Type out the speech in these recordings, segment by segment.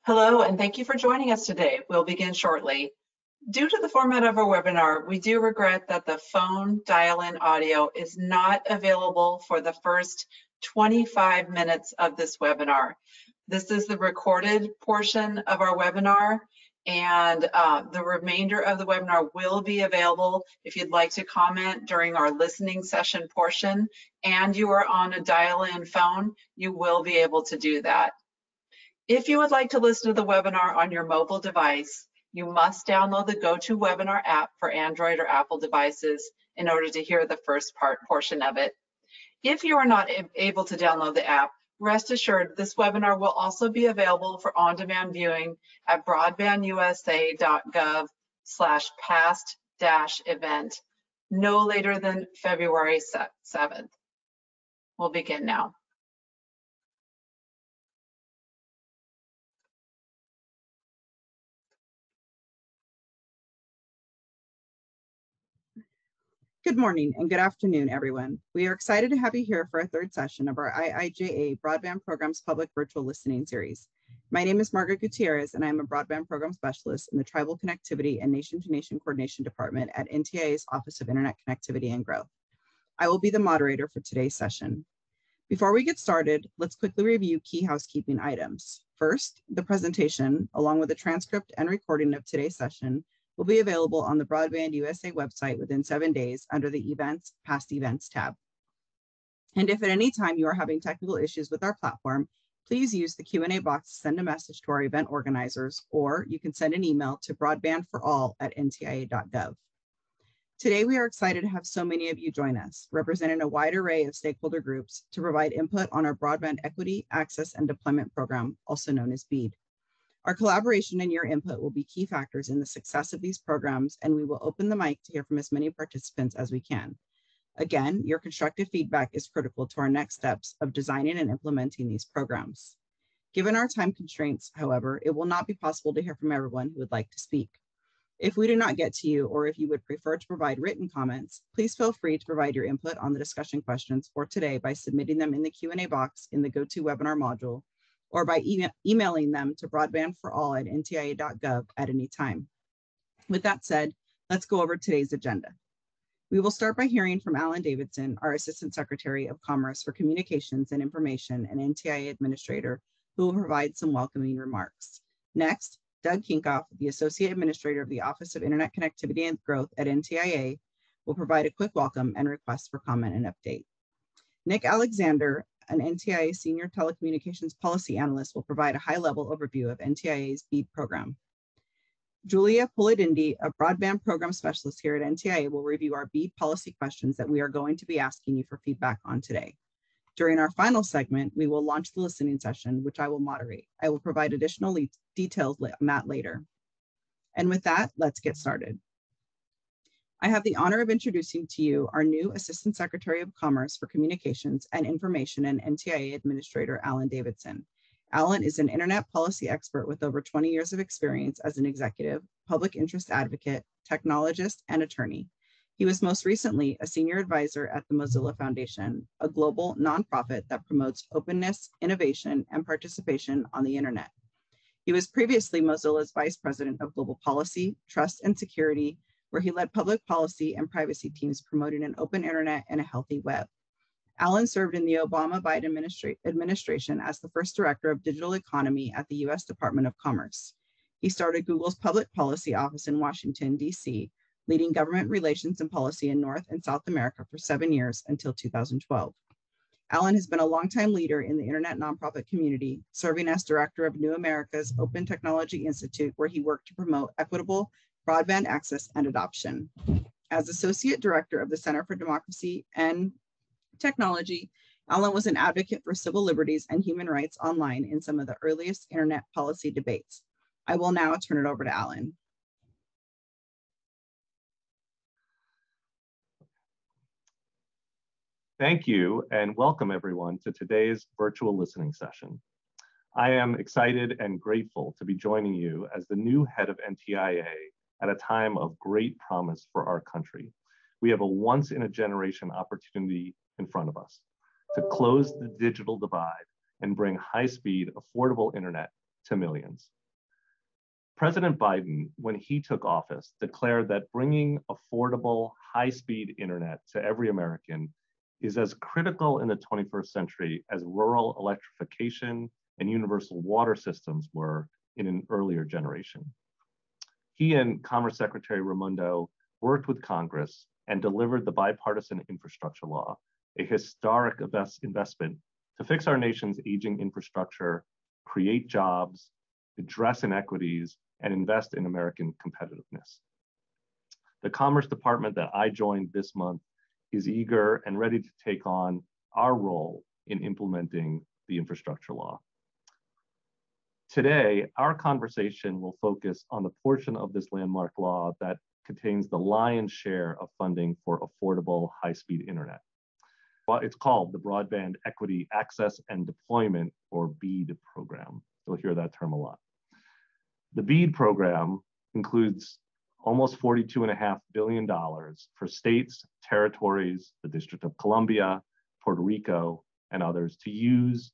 Hello, and thank you for joining us today. We'll begin shortly. Due to the format of our webinar, we do regret that the phone dial-in audio is not available for the first 25 minutes of this webinar. This is the recorded portion of our webinar, and the remainder of the webinar will be available if you'd like to comment during our listening session portion, and you are on a dial-in phone, you will be able to do that. If you would like to listen to the webinar on your mobile device, you must download the GoToWebinar app for Android or Apple devices in order to hear the first portion of it. If you are not able to download the app, rest assured this webinar will also be available for on-demand viewing at broadbandusa.gov/past-event no later than February 7th. We'll begin now. Good morning and good afternoon, everyone. We are excited to have you here for our third session of our IIJA Broadband Programs Public Virtual Listening Series. My name is Margaret Gutierrez, and I'm a Broadband Program Specialist in the Tribal Connectivity and Nation-to-Nation Coordination Department at NTIA's Office of Internet Connectivity and Growth. I will be the moderator for today's session. Before we get started, let's quickly review key housekeeping items. First, the presentation, along with a transcript and recording of today's session, will be available on the Broadband USA website within 7 days under the Events, Past Events tab. And if at any time you are having technical issues with our platform, please use the Q&A box to send a message to our event organizers, or you can send an email to broadbandforall@ntia.gov. Today, we are excited to have so many of you join us, representing a wide array of stakeholder groups to provide input on our Broadband Equity, Access, and Deployment Program, also known as Bead. Our collaboration and your input will be key factors in the success of these programs, and we will open the mic to hear from as many participants as we can. Again, your constructive feedback is critical to our next steps of designing and implementing these programs. Given our time constraints, however, it will not be possible to hear from everyone who would like to speak. If we do not get to you, or if you would prefer to provide written comments, please feel free to provide your input on the discussion questions for today by submitting them in the Q&A box in the GoToWebinar module, or by emailing them to broadbandforall@ntia.gov at any time. With that said, let's go over today's agenda. We will start by hearing from Alan Davidson, our Assistant Secretary of Commerce for Communications and Information and NTIA Administrator, who will provide some welcoming remarks. Next, Doug Kinkoff, the Associate Administrator of the Office of Internet Connectivity and Growth at NTIA, will provide a quick welcome and request for comment and update. Nick Alexander, an NTIA Senior Telecommunications Policy Analyst, will provide a high-level overview of NTIA's Bead program. Julia Polidindi, a Broadband Program Specialist here at NTIA, will review our Bead policy questions that we are going to be asking you for feedback on today. During our final segment, we will launch the listening session, which I will moderate. I will provide additional details on that later. And with that, let's get started. I have the honor of introducing to you our new Assistant Secretary of Commerce for Communications and Information and NTIA Administrator, Alan Davidson. Alan is an internet policy expert with over 20 years of experience as an executive, public interest advocate, technologist, and attorney. He was most recently a senior advisor at the Mozilla Foundation, a global nonprofit that promotes openness, innovation, and participation on the internet. He was previously Mozilla's Vice President of Global Policy, Trust, and Security, where he led public policy and privacy teams promoting an open internet and a healthy web. Alan served in the Obama-Biden administration as the first director of digital economy at the U.S. Department of Commerce. He started Google's public policy office in Washington, D.C., leading government relations and policy in North and South America for 7 years until 2012. Alan has been a longtime leader in the internet nonprofit community, serving as director of New America's Open Technology Institute, where he worked to promote equitable broadband access and adoption. As Associate Director of the Center for Democracy and Technology, Alan was an advocate for civil liberties and human rights online in some of the earliest internet policy debates. I will now turn it over to Alan. Thank you, and welcome everyone to today's virtual listening session. I am excited and grateful to be joining you as the new head of NTIA at a time of great promise for our country. We have a once-in-a-generation opportunity in front of us to close the digital divide and bring high-speed, affordable internet to millions. President Biden, when he took office, declared that bringing affordable, high-speed internet to every American is as critical in the 21st century as rural electrification and universal water systems were in an earlier generation. He and Commerce Secretary Raimondo worked with Congress and delivered the bipartisan infrastructure law, a historic investment to fix our nation's aging infrastructure, create jobs, address inequities, and invest in American competitiveness. The Commerce Department that I joined this month is eager and ready to take on our role in implementing the infrastructure law. Today, our conversation will focus on the portion of this landmark law that contains the lion's share of funding for affordable high-speed internet. Well, it's called the Broadband Equity Access and Deployment, or Bead program. You'll hear that term a lot. The Bead program includes almost $42.5 billion for states, territories, the District of Columbia, Puerto Rico, and others to use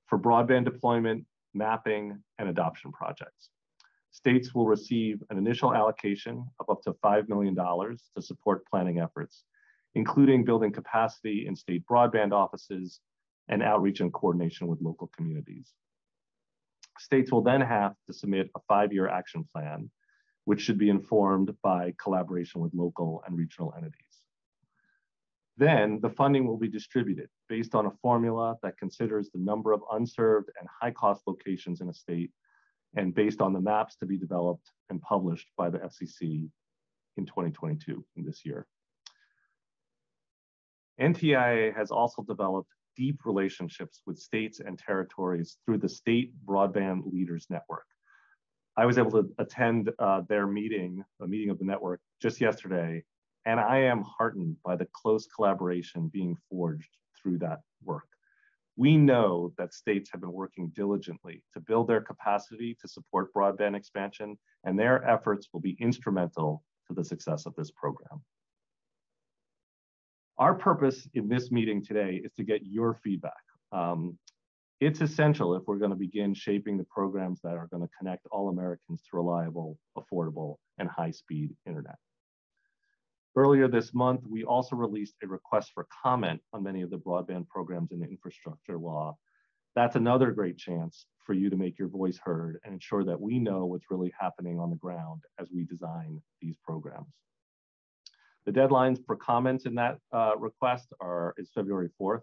for broadband deployment, mapping, and adoption projects. States will receive an initial allocation of up to $5 million to support planning efforts, including building capacity in state broadband offices and outreach and coordination with local communities. States will then have to submit a 5-year action plan, which should be informed by collaboration with local and regional entities. Then the funding will be distributed based on a formula that considers the number of unserved and high-cost locations in a state and based on the maps to be developed and published by the FCC in 2022, in this year. NTIA has also developed deep relationships with states and territories through the State Broadband Leaders Network. I was able to attend their meeting, a meeting of the network, just yesterday, and I am heartened by the close collaboration being forged through that work. We know that states have been working diligently to build their capacity to support broadband expansion, and their efforts will be instrumental to the success of this program. Our purpose in this meeting today is to get your feedback. It's essential if we're going to begin shaping the programs that are going to connect all Americans to reliable, affordable, and high-speed internet. Earlier this month, we also released a request for comment on many of the broadband programs in the infrastructure law. That's another great chance for you to make your voice heard and ensure that we know what's really happening on the ground as we design these programs. The deadlines for comments in that request is February 4th,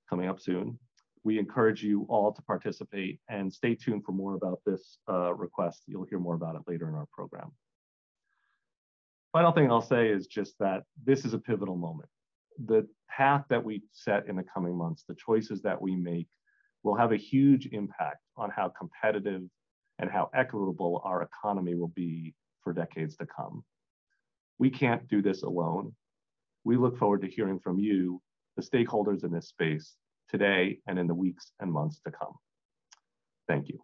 coming up soon. We encourage you all to participate and stay tuned for more about this request. You'll hear more about it later in our program. Final thing I'll say is just that this is a pivotal moment. The path that we set in the coming months, the choices that we make, will have a huge impact on how competitive and how equitable our economy will be for decades to come. We can't do this alone. We look forward to hearing from you, the stakeholders in this space, today and in the weeks and months to come. Thank you.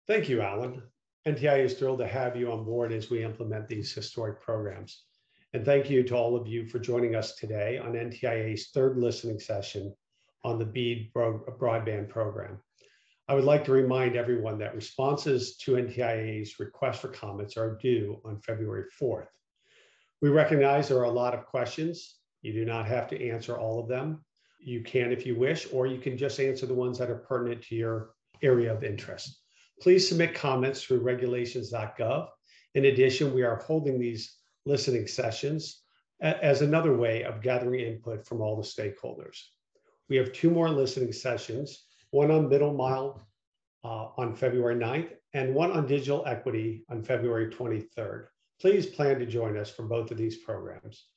Thank you, Alan. NTIA is thrilled to have you on board as we implement these historic programs. And thank you to all of you for joining us today on NTIA's third listening session on the Bead broadband program. I would like to remind everyone that responses to NTIA's request for comments are due on February 4th. We recognize there are a lot of questions. You do not have to answer all of them. You can if you wish, or you can just answer the ones that are pertinent to your area of interest. Please submit comments through regulations.gov. In addition, we are holding these listening sessions as another way of gathering input from all the stakeholders. We have 2 more listening sessions, one on middle mile on February 9th and one on digital equity on February 23rd. Please plan to join us for both of these programs.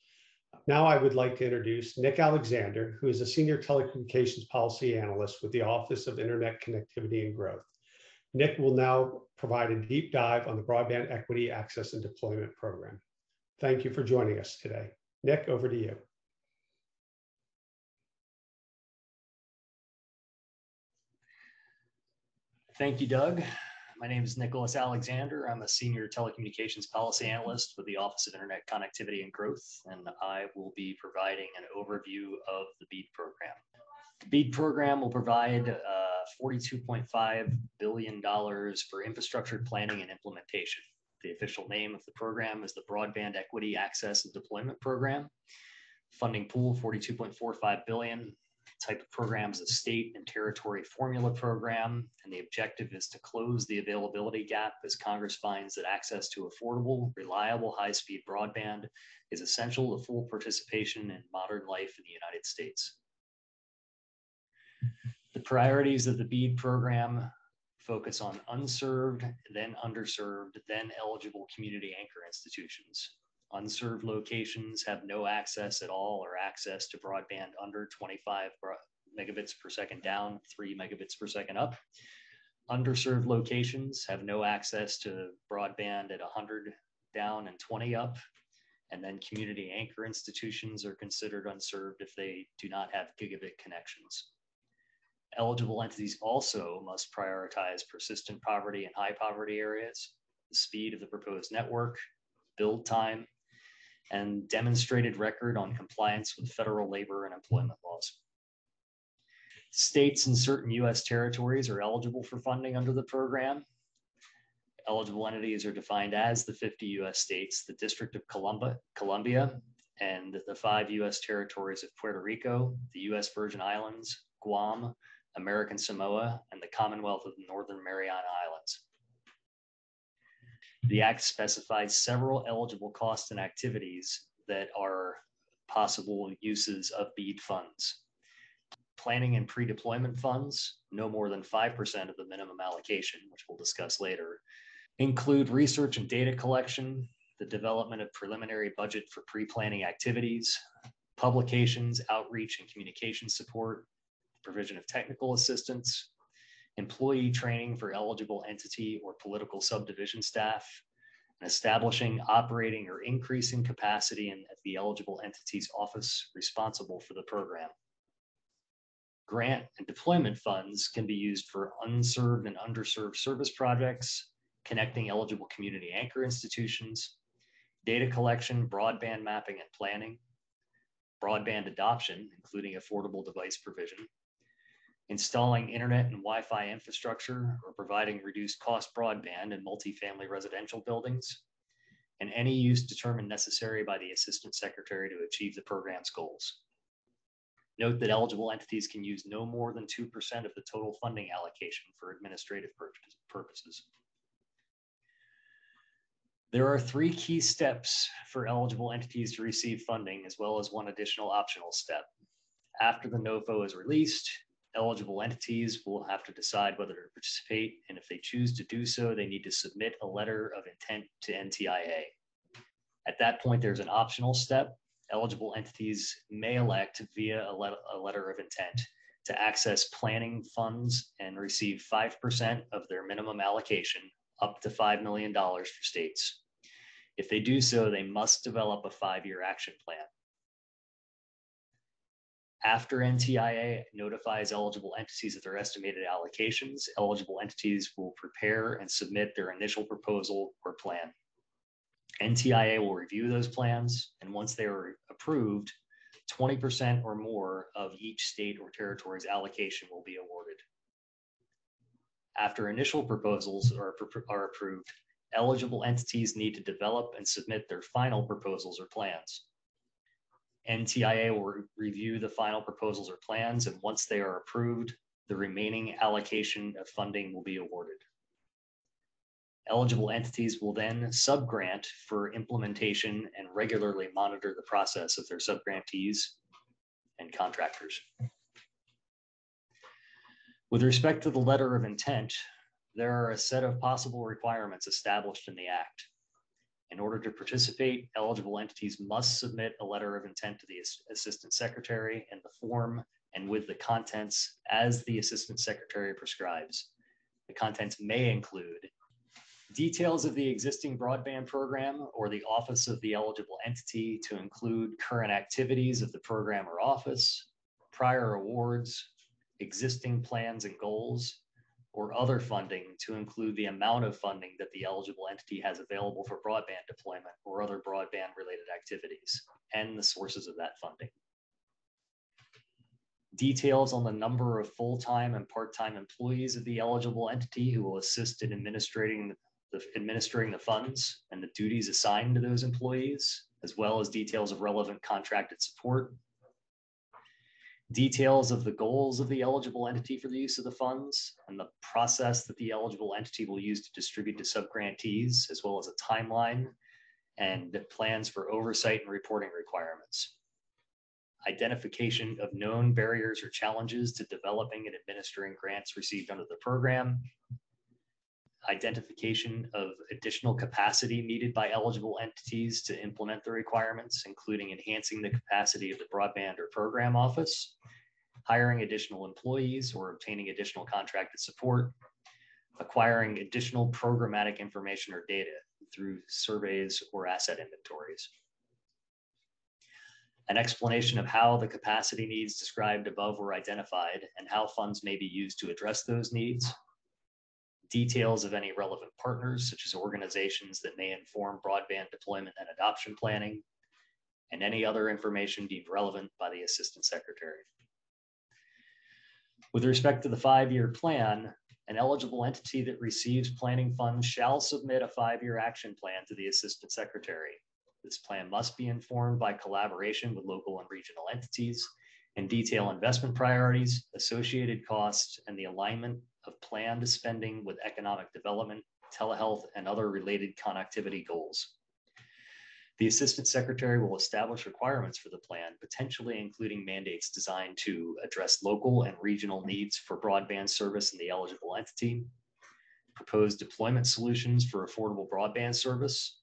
Now I would like to introduce Nick Alexander, who is a Senior Telecommunications Policy Analyst with the Office of Internet Connectivity and Growth. Nick will now provide a deep dive on the Broadband Equity Access and Deployment Program. Thank you for joining us today. Nick, over to you. Thank you, Doug. My name is Nicholas Alexander. I'm a Senior Telecommunications Policy Analyst with the Office of Internet Connectivity and Growth, and I will be providing an overview of the Bead program. The Bead program will provide $42.5 billion for infrastructure planning and implementation. The official name of the program is the Broadband Equity Access and Deployment Program. Funding pool, $42.45 billion. Type of program is a state and territory formula program, and the objective is to close the availability gap as Congress finds that access to affordable, reliable, high-speed broadband is essential to full participation in modern life in the United States. The priorities of the Bead program focus on unserved, then underserved, then eligible community anchor institutions. Unserved locations have no access at all or access to broadband under 25 megabits per second down, 3 megabits per second up. Underserved locations have no access to broadband at 100 down and 20 up. And then community anchor institutions are considered unserved if they do not have gigabit connections. Eligible entities also must prioritize persistent poverty and high poverty areas, the speed of the proposed network, build time, and demonstrated record on compliance with federal labor and employment laws. States and certain U.S. territories are eligible for funding under the program. Eligible entities are defined as the 50 U.S. states, the District of Columbia, and the 5 U.S. territories of Puerto Rico, the U.S. Virgin Islands, Guam, American Samoa, and the Commonwealth of the Northern Mariana Islands. The Act specifies several eligible costs and activities that are possible uses of Bead funds. Planning and pre-deployment funds, no more than 5% of the minimum allocation, which we'll discuss later, include research and data collection, the development of preliminary budget for pre-planning activities, publications, outreach and communication support, provision of technical assistance, employee training for eligible entity or political subdivision staff, and establishing, operating, or increasing capacity at the eligible entity's office responsible for the program. Grant and deployment funds can be used for unserved and underserved service projects, connecting eligible community anchor institutions, data collection, broadband mapping and planning, broadband adoption, including affordable device provision, installing internet and Wi-Fi infrastructure or providing reduced cost broadband in multifamily residential buildings, and any use determined necessary by the Assistant Secretary to achieve the program's goals. Note that eligible entities can use no more than 2% of the total funding allocation for administrative purposes. There are 3 key steps for eligible entities to receive funding, as well as 1 additional optional step. After the NOFO is released, eligible entities will have to decide whether to participate, and if they choose to do so, they need to submit a letter of intent to NTIA. At that point, there's an optional step. Eligible entities may elect via a letter of intent to access planning funds and receive 5% of their minimum allocation, up to $5 million for states. If they do so, they must develop a 5-year action plan. After NTIA notifies eligible entities of their estimated allocations, eligible entities will prepare and submit their initial proposal or plan. NTIA will review those plans, and once they are approved, 20% or more of each state or territory's allocation will be awarded. After initial proposals are approved, eligible entities need to develop and submit their final proposals or plans. NTIA will review the final proposals or plans, and once they are approved, the remaining allocation of funding will be awarded. Eligible entities will then subgrant for implementation and regularly monitor the process of their subgrantees and contractors. With respect to the letter of intent, there are a set of possible requirements established in the Act. In order to participate, eligible entities must submit a letter of intent to the Assistant Secretary in the form and with the contents as the Assistant Secretary prescribes. The contents may include details of the existing broadband program or the office of the eligible entity to include current activities of the program or office, prior awards, existing plans and goals, or other funding to include the amount of funding that the eligible entity has available for broadband deployment or other broadband related activities, and the sources of that funding. Details on the number of full-time and part-time employees of the eligible entity who will assist in administering the funds and the duties assigned to those employees, as well as details of relevant contracted support. Details of the goals of the eligible entity for the use of the funds and the process that the eligible entity will use to distribute to subgrantees, as well as a timeline and plans for oversight and reporting requirements. Identification of known barriers or challenges to developing and administering grants received under the program. Identification of additional capacity needed by eligible entities to implement the requirements, including enhancing the capacity of the broadband or program office, hiring additional employees or obtaining additional contracted support, acquiring additional programmatic information or data through surveys or asset inventories. An explanation of how the capacity needs described above were identified and how funds may be used to address those needs. Details of any relevant partners, such as organizations that may inform broadband deployment and adoption planning, and any other information deemed relevant by the Assistant Secretary. With respect to the 5-year plan, an eligible entity that receives planning funds shall submit a 5-year action plan to the Assistant Secretary. This plan must be informed by collaboration with local and regional entities and detail investment priorities, associated costs, and the alignment of planned spending with economic development, telehealth, and other related connectivity goals. The Assistant Secretary will establish requirements for the plan, potentially including mandates designed to address local and regional needs for broadband service in the eligible entity, propose deployment solutions for affordable broadband service,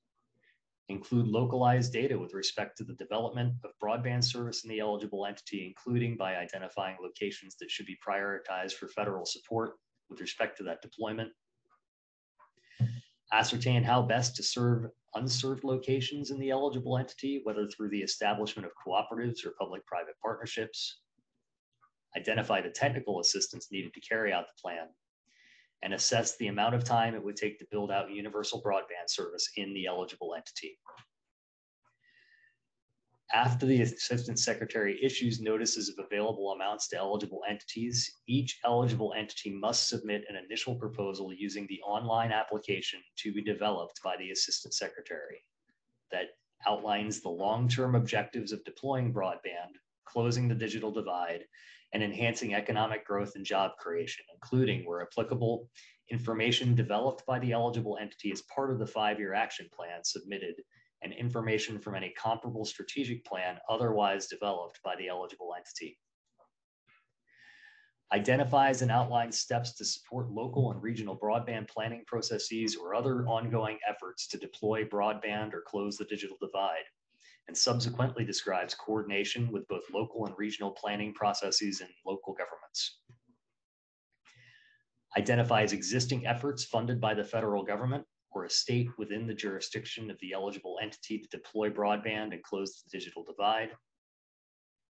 include localized data with respect to the development of broadband service in the eligible entity, including by identifying locations that should be prioritized for federal support with respect to that deployment, ascertain how best to serve unserved locations in the eligible entity, whether through the establishment of cooperatives or public-private partnerships, identify the technical assistance needed to carry out the plan, and assess the amount of time it would take to build out universal broadband service in the eligible entity. After the Assistant Secretary issues notices of available amounts to eligible entities, each eligible entity must submit an initial proposal using the online application to be developed by the Assistant Secretary that outlines the long-term objectives of deploying broadband, closing the digital divide, and enhancing economic growth and job creation, including, where applicable, information developed by the eligible entity as part of the 5-year action plan submitted, and information from any comparable strategic plan otherwise developed by the eligible entity. Identifies and outlines steps to support local and regional broadband planning processes or other ongoing efforts to deploy broadband or close the digital divide, and subsequently describes coordination with both local and regional planning processes and local governments. Identifies existing efforts funded by the federal government or a state within the jurisdiction of the eligible entity to deploy broadband and close the digital divide.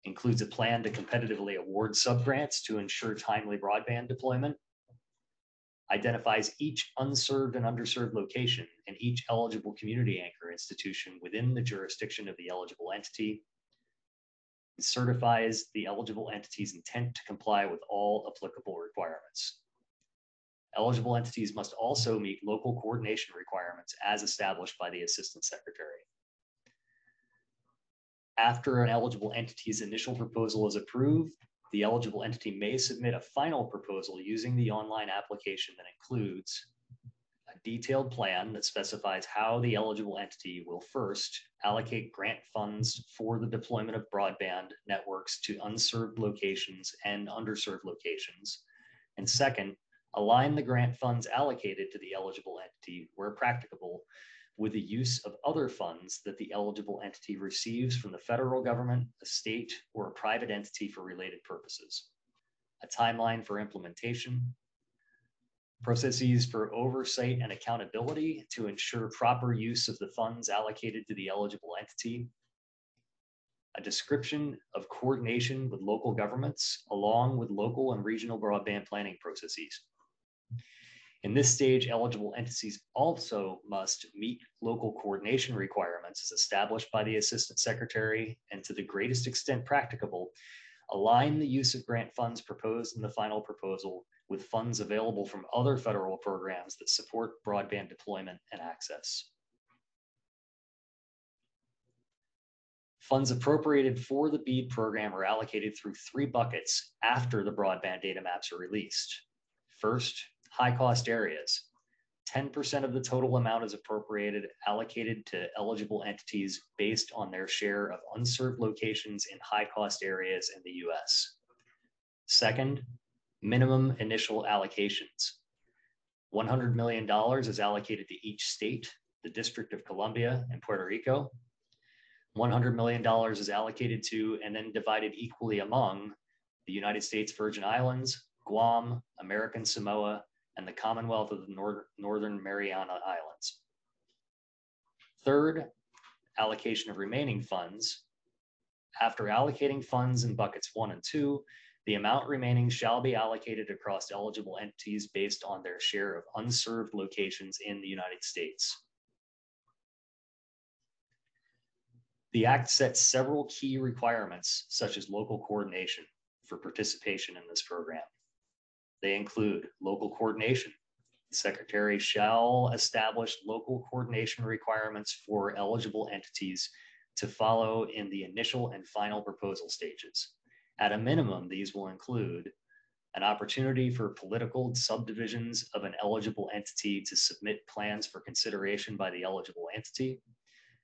Includes a plan to competitively award subgrants to ensure timely broadband deployment. Identifies each unserved and underserved location and each eligible community anchor institution within the jurisdiction of the eligible entity. And certifies the eligible entity's intent to comply with all applicable requirements. Eligible entities must also meet local coordination requirements as established by the Assistant Secretary. After an eligible entity's initial proposal is approved, the eligible entity may submit a final proposal using the online application that includes a detailed plan that specifies how the eligible entity will first allocate grant funds for the deployment of broadband networks to unserved locations and underserved locations, and second, align the grant funds allocated to the eligible entity where practicable with the use of other funds that the eligible entity receives from the federal government, a state, or a private entity for related purposes. A timeline for implementation, processes for oversight and accountability to ensure proper use of the funds allocated to the eligible entity, a description of coordination with local governments along with local and regional broadband planning processes. In this stage, eligible entities also must meet local coordination requirements as established by the Assistant Secretary and, to the greatest extent practicable, align the use of grant funds proposed in the final proposal with funds available from other federal programs that support broadband deployment and access. Funds appropriated for the BEAD program are allocated through 3 buckets after the broadband data maps are released. First, high-cost areas. 10% of the total amount is allocated to eligible entities based on their share of unserved locations in high-cost areas in the US. Second, minimum initial allocations. $100 million is allocated to each state, the District of Columbia and Puerto Rico. $100 million is allocated to and then divided equally among the United States Virgin Islands, Guam, American Samoa, and the Commonwealth of the Northern Mariana Islands. Third, allocation of remaining funds. After allocating funds in buckets 1 and 2, the amount remaining shall be allocated across eligible entities based on their share of unserved locations in the United States. The Act sets several key requirements, such as local coordination, for participation in this program. They include local coordination. The Secretary shall establish local coordination requirements for eligible entities to follow in the initial and final proposal stages. At a minimum, these will include an opportunity for political subdivisions of an eligible entity to submit plans for consideration by the eligible entity,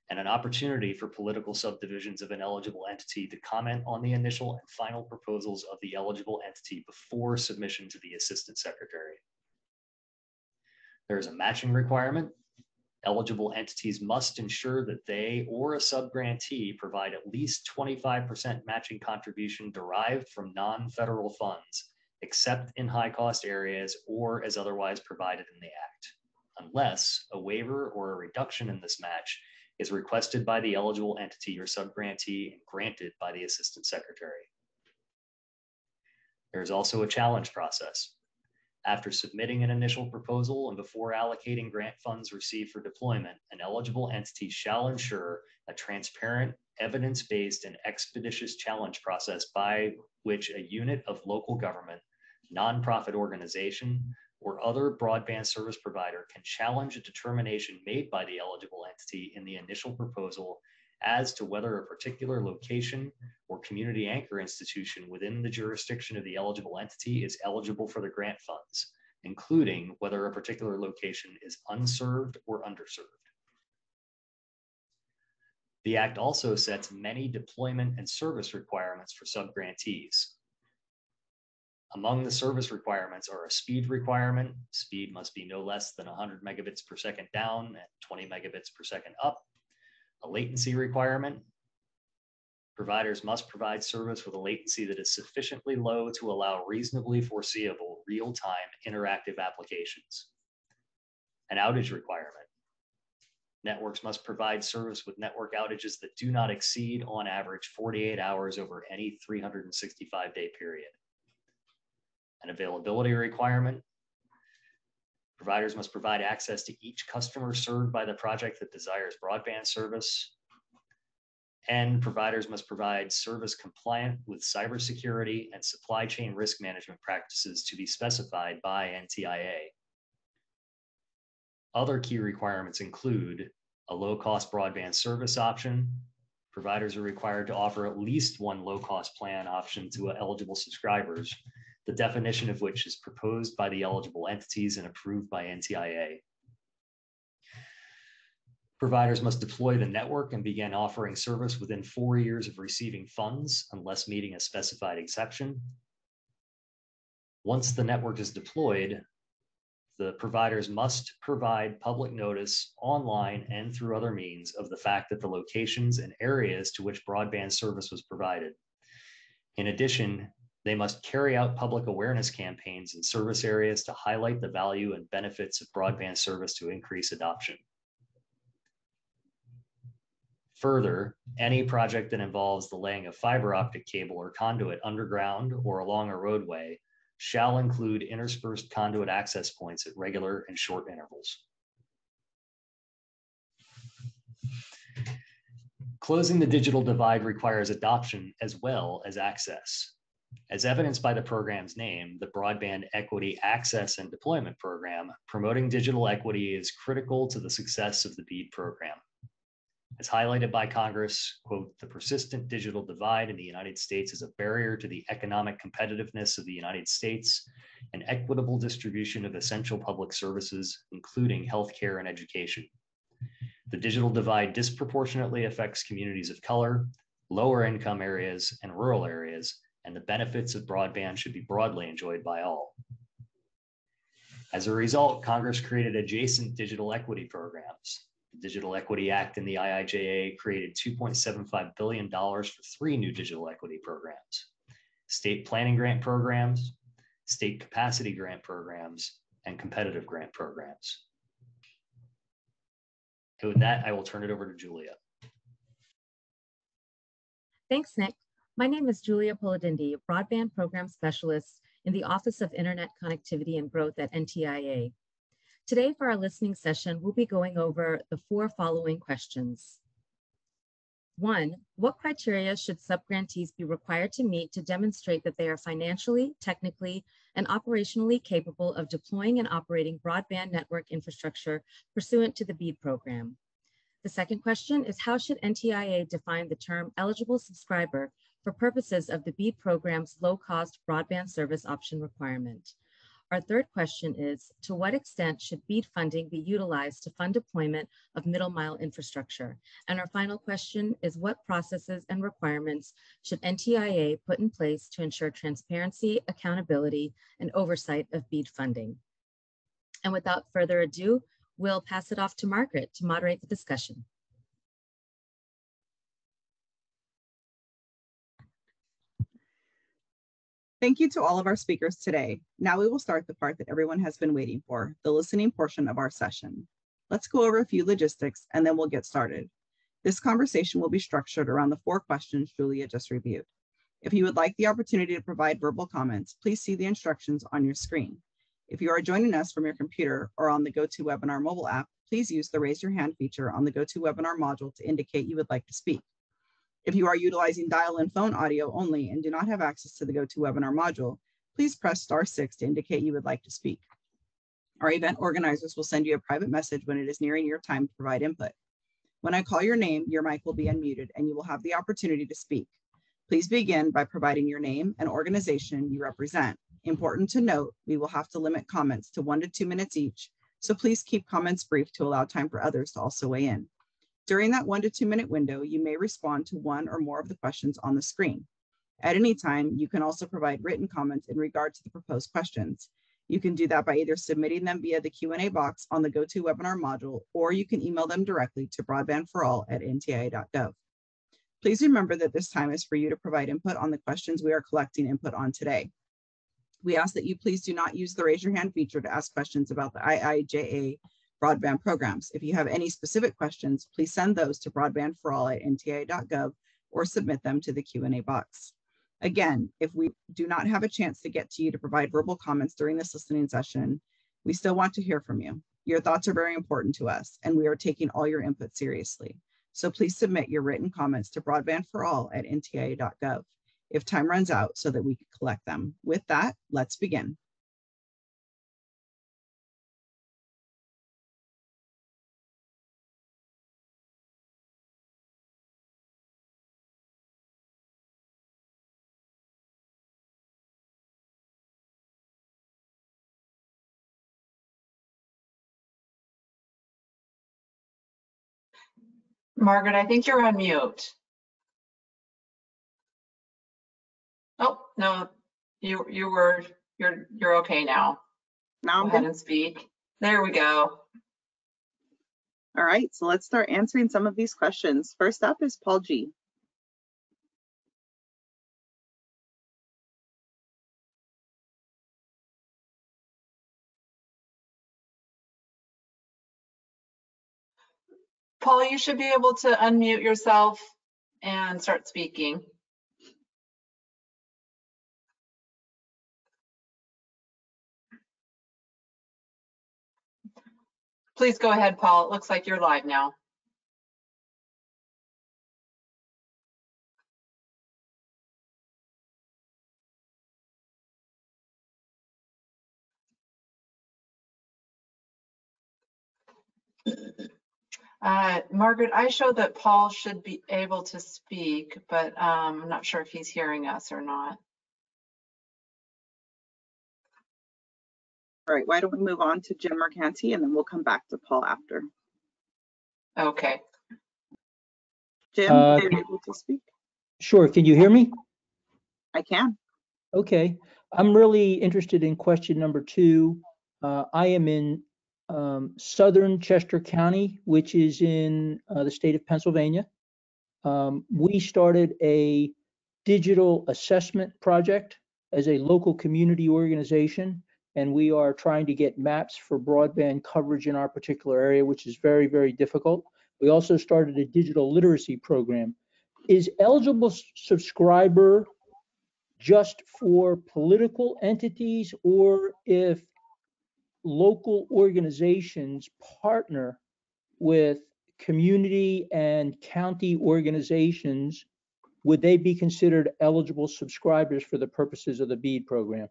and an opportunity for political subdivisions of an eligible entity to comment on the initial and final proposals of the eligible entity before submission to the Assistant Secretary. There is a matching requirement. Eligible entities must ensure that they or a subgrantee provide at least 25% matching contribution derived from non-federal funds, except in high-cost areas or as otherwise provided in the Act, unless a waiver or a reduction in this match is requested by the eligible entity or subgrantee and granted by the Assistant Secretary. There is also a challenge process. After submitting an initial proposal and before allocating grant funds received for deployment, an eligible entity shall ensure a transparent, evidence-based, and expeditious challenge process by which a unit of local government, nonprofit organization, or other broadband service provider can challenge a determination made by the eligible entity in the initial proposal as to whether a particular location or community anchor institution within the jurisdiction of the eligible entity is eligible for the grant funds, including whether a particular location is unserved or underserved. The Act also sets many deployment and service requirements for subgrantees. Among the service requirements are a speed requirement. Speed must be no less than 100 megabits per second down and 20 megabits per second up. A latency requirement. Providers must provide service with a latency that is sufficiently low to allow reasonably foreseeable real-time interactive applications. An outage requirement. Networks must provide service with network outages that do not exceed, on average, 48 hours over any 365-day period. An availability requirement. Providers must provide access to each customer served by the project that desires broadband service. And providers must provide service compliant with cybersecurity and supply chain risk management practices to be specified by NTIA. Other key requirements include a low-cost broadband service option. Providers are required to offer at least one low-cost plan option to eligible subscribers, the definition of which is proposed by the eligible entities and approved by NTIA. Providers must deploy the network and begin offering service within 4 years of receiving funds, unless meeting a specified exception. Once the network is deployed, the providers must provide public notice online and through other means of the fact that the locations and areas to which broadband service was provided. In addition, they must carry out public awareness campaigns in service areas to highlight the value and benefits of broadband service to increase adoption. Further, any project that involves the laying of fiber optic cable or conduit underground or along a roadway shall include interspersed conduit access points at regular and short intervals. Closing the digital divide requires adoption as well as access. As evidenced by the program's name, the Broadband Equity Access and Deployment Program, promoting digital equity is critical to the success of the Bead program. As highlighted by Congress, quote, "The persistent digital divide in the United States is a barrier to the economic competitiveness of the United States and equitable distribution of essential public services, including healthcare and education. The digital divide disproportionately affects communities of color, lower income areas, and rural areas, and the benefits of broadband should be broadly enjoyed by all." As a result, Congress created adjacent digital equity programs. The Digital Equity Act and the IIJA created $2.75 billion for 3 new digital equity programs: state planning grant programs, state capacity grant programs, and competitive grant programs. And with that, I will turn it over to Julia. Thanks, Nick. My name is Julia Polidindi, Broadband Program Specialist in the Office of Internet Connectivity and Growth at NTIA. Today, for our listening session, we'll be going over the 4 following questions. 1, what criteria should subgrantees be required to meet to demonstrate that they are financially, technically, and operationally capable of deploying and operating broadband network infrastructure pursuant to the Bead program? The second question is, how should NTIA define the term eligible subscriber for purposes of the Bead program's low-cost broadband service option requirement? Our third question is, to what extent should Bead funding be utilized to fund deployment of middle mile infrastructure? And our final question is, what processes and requirements should NTIA put in place to ensure transparency, accountability, and oversight of Bead funding? And without further ado, we'll pass it off to Margaret to moderate the discussion. Thank you to all of our speakers today. Now we will start the part that everyone has been waiting for, the listening portion of our session. Let's go over a few logistics and then we'll get started. This conversation will be structured around the 4 questions Julia just reviewed. If you would like the opportunity to provide verbal comments, please see the instructions on your screen. If you are joining us from your computer or on the GoToWebinar mobile app, please use the raise your hand feature on the GoToWebinar module to indicate you would like to speak. If you are utilizing dial-in phone audio only and do not have access to the GoToWebinar module, please press *6 to indicate you would like to speak. Our event organizers will send you a private message when it is nearing your time to provide input. When I call your name, your mic will be unmuted and you will have the opportunity to speak. Please begin by providing your name and organization you represent. Important to note, we will have to limit comments to 1 to 2 minutes each, so please keep comments brief to allow time for others to also weigh in. During that 1 to 2 minute window, you may respond to 1 or more of the questions on the screen. At any time, you can also provide written comments in regard to the proposed questions. You can do that by either submitting them via the Q&A box on the GoToWebinar module, or you can email them directly to broadbandforall@ntia.gov. Please remember that this time is for you to provide input on the questions we are collecting input on today. We ask that you please do not use the raise your hand feature to ask questions about the IIJA broadband programs. If you have any specific questions, please send those to broadbandforall@ntia.gov or submit them to the Q&A box. Again, if we do not have a chance to get to you to provide verbal comments during this listening session, we still want to hear from you. Your thoughts are very important to us, and we are taking all your input seriously. So please submit your written comments to broadbandforall@ntia.gov if time runs out so that we can collect them. With that, let's begin. Margaret, I think you're on mute. Oh, no, you're okay now. Now Go ahead and speak. There we go. All right, so let's start answering some of these questions. First up is Paul G. Paul, you should be able to unmute yourself and start speaking. Please go ahead, Paul. It looks like you're live now. Margaret, I show that Paul should be able to speak, but I'm not sure if he's hearing us or not. All right, why don't we move on to Jim Mercanti and then we'll come back to Paul after. Okay. Jim, are you able to speak? Sure. Can you hear me? I can. Okay. I'm really interested in question number 2. I am in southern Chester County, which is in the state of Pennsylvania. We started a digital assessment project as a local community organization, and we are trying to get maps for broadband coverage in our particular area, which is very, very difficult. We also started a digital literacy program. Is eligible subscriber just for political entities, or if local organizations partner with community and county organizations, would they be considered eligible subscribers for the purposes of the Bead program?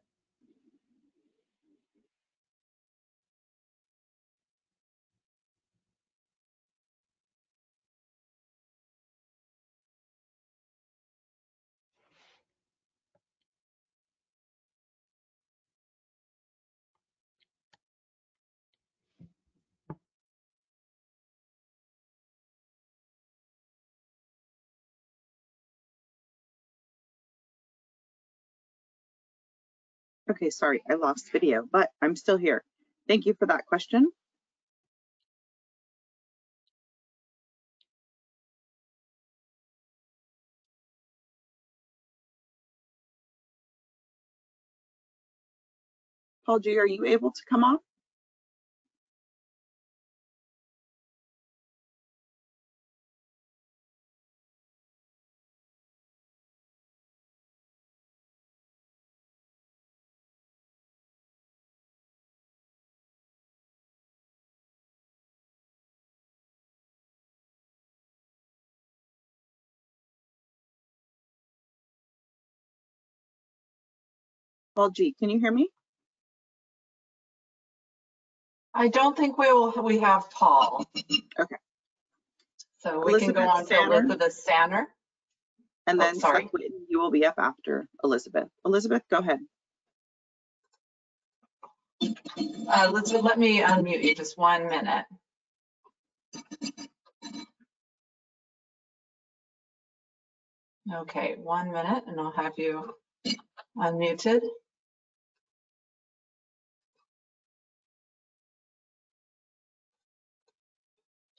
Okay, sorry, I lost video, but I'm still here. Thank you for that question. Paul G, are you able to come on? Paul G, can you hear me? I don't think we have Paul. Okay. So we can go on to Elizabeth Sanner. And then sorry. Seth Whitton, you will be up after Elizabeth. Elizabeth, go ahead. Elizabeth, let me unmute you just 1 minute. Okay, 1 minute and I'll have you unmuted.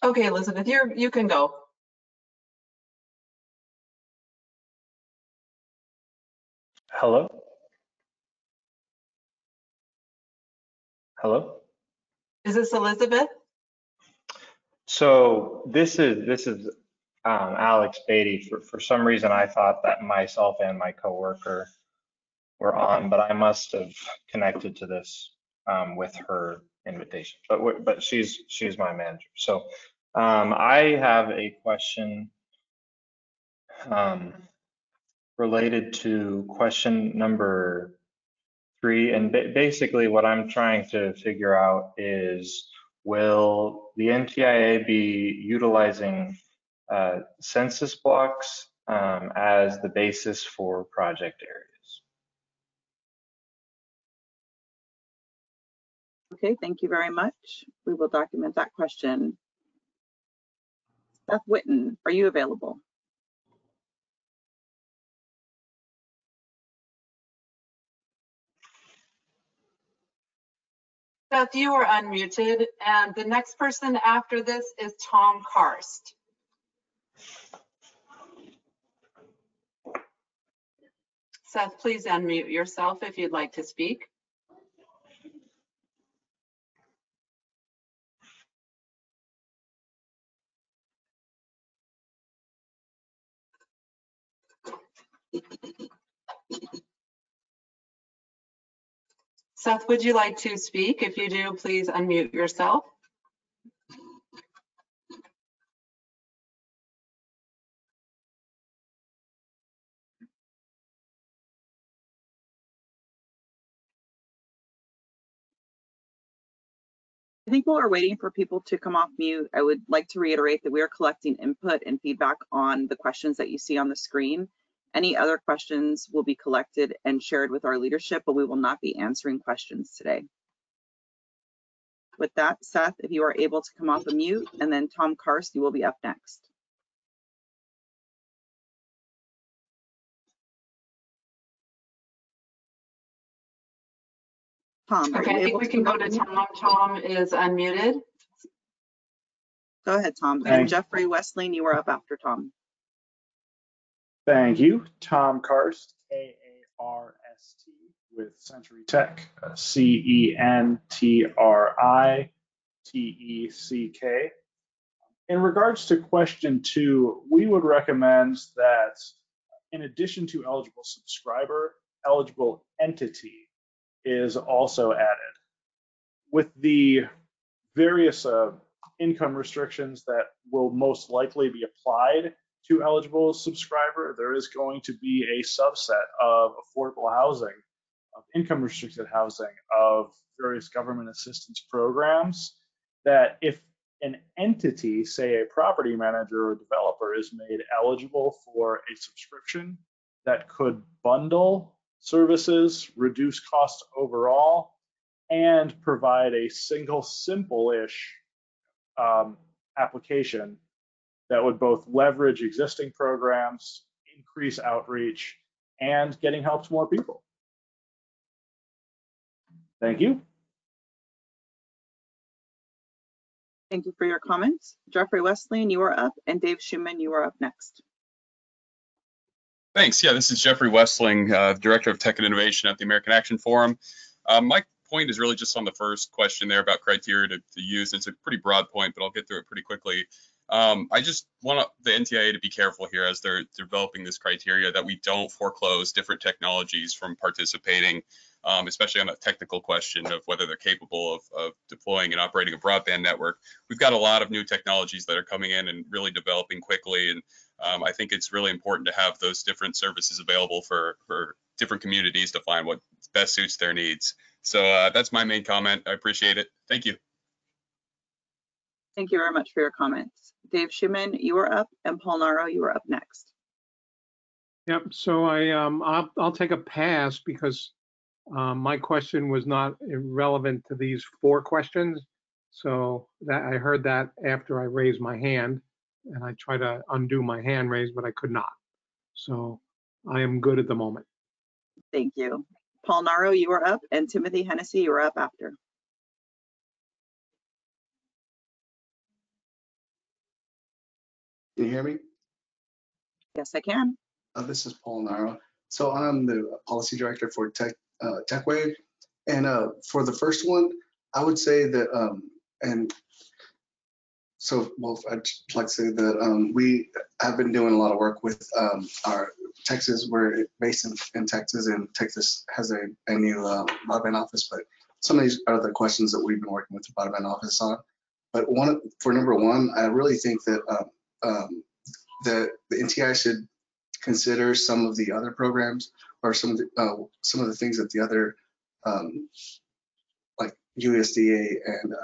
Okay, Elizabeth, you can go. Hello? Hello? Is this Elizabeth? So this is Alex Beatty. For some reason, I thought that myself and my coworker were on, but I must have connected to this with her invitation. But she's my manager. So I have a question related to question number 3, and basically what I'm trying to figure out is, will the NTIA be utilizing census blocks as the basis for project areas? Okay, thank you very much. We will document that question. Seth Whitton, are you available? Seth, you are unmuted, and the next person after this is Tom Karst. Seth, please unmute yourself if you'd like to speak. Seth, would you like to speak? If you do, please unmute yourself. I think while we're waiting for people to come off mute, I would like to reiterate that we are collecting input and feedback on the questions that you see on the screen. Any other questions will be collected and shared with our leadership, but we will not be answering questions today. With that, Seth, if you are able to come off of mute, and then Tom Karst, you will be up next. Tom, are Okay, you I think able we to can come go off to of mute? Tom. Tom is unmuted. Go ahead, Tom. And Thanks. Jeffrey Westling, you are up after Tom. Thank you. Tom Karst, K-A-R-S-T, with Century Tech, C-E-N-T-R-I-T-E-C-K. In regards to question 2, we would recommend that in addition to eligible subscriber, eligible entity is also added. With the various income restrictions that will most likely be applied to eligible subscriber, there is going to be a subset of affordable housing, of income restricted housing, of various government assistance programs that if an entity, say a property manager or developer, is made eligible for a subscription that could bundle services, reduce costs overall, and provide a single simple-ish application that would both leverage existing programs, increase outreach, and getting help to more people. Thank you. Thank you for your comments. Jeffrey Westling, you are up, and Dave Schumann, you are up next. Thanks. Yeah, this is Jeffrey Westling, Director of Tech and Innovation at the American Action Forum. My point is really just on the first question there about criteria to use. It's a pretty broad point, but I'll get through it pretty quickly. I just want the NTIA to be careful here as they're developing this criteria that we don't foreclose different technologies from participating, especially on a technical question of whether they're capable of deploying and operating a broadband network. We've got a lot of new technologies that are coming in and really developing quickly, and I think it's really important to have those different services available for different communities to find what best suits their needs. So that's my main comment. I appreciate it. Thank you. Thank you very much for your comments. Dave Schumann, you are up, and Paul Naro, you are up next. Yep, so I'll take a pass because my question was not relevant to these 4 questions. So that I heard that after I raised my hand, and I tried to undo my hand raise, but I could not. So I am good at the moment. Thank you. Paul Naro, you are up, and Timothy Hennessy, you are up after. Can you hear me? Yes, I can. This is Paul Naro. So I'm the policy director for TechWave. And for the first one, I would say that, I'd like to say that we have been doing a lot of work with our Texas. We're based in Texas, and Texas has a new broadband office, but some of these are the questions that we've been working with the broadband office on. But for number 1, I really think that the NTIA should consider some of the other programs or some of the things that the other like USDA and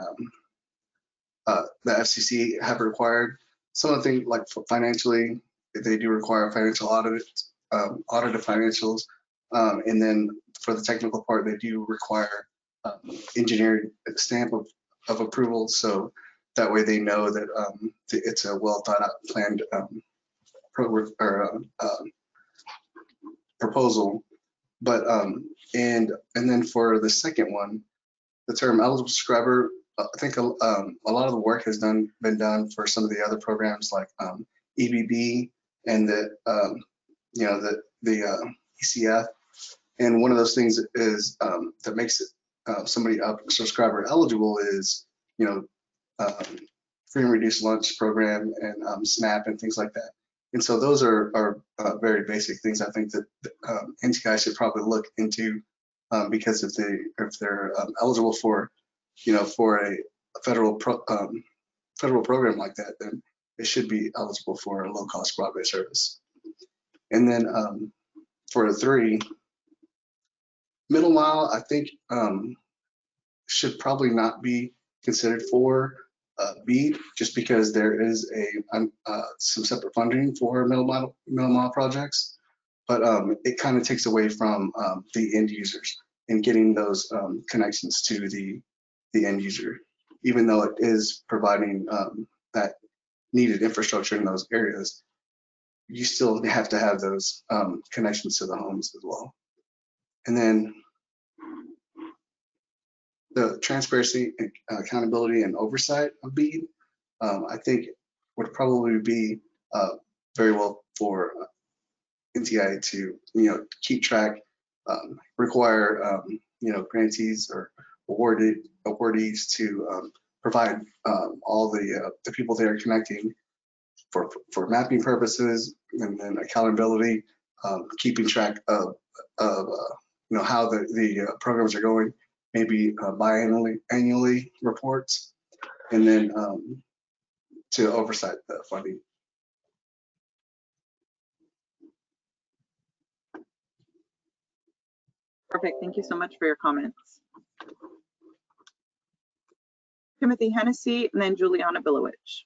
the FCC have required. Some of the things like financially, they do require financial audited financials, and then for the technical part, they do require engineering stamp of approval. So that way they know that it's a well thought out planned proposal. But and then for the second one, the term eligible subscriber, I think a lot of the work has been done for some of the other programs like EBB and the ECF. And one of those things is that makes it somebody subscriber eligible is free and reduced lunch program and SNAP and things like that. And so those are very basic things I think that NTIA should probably look into, because if they're eligible for for a federal program like that, then it should be eligible for a low cost broadband service. And then for a 3, middle mile, I think should probably not be considered for Bead, just because there is some separate funding for middle mile projects, but it kind of takes away from the end users and getting those connections to the end user, even though it is providing that needed infrastructure in those areas. You still have to have those connections to the homes as well. And then the transparency, accountability, and oversight of Bead, I think would probably be very well for NTIA to, keep track, require, grantees or awardees to provide all the people they are connecting for mapping purposes, and then accountability, keeping track of how the programs are going, maybe annually reports, and then to oversight the funding. Perfect. Thank you so much for your comments. Timothy Hennessy and then Juliana Bilowich.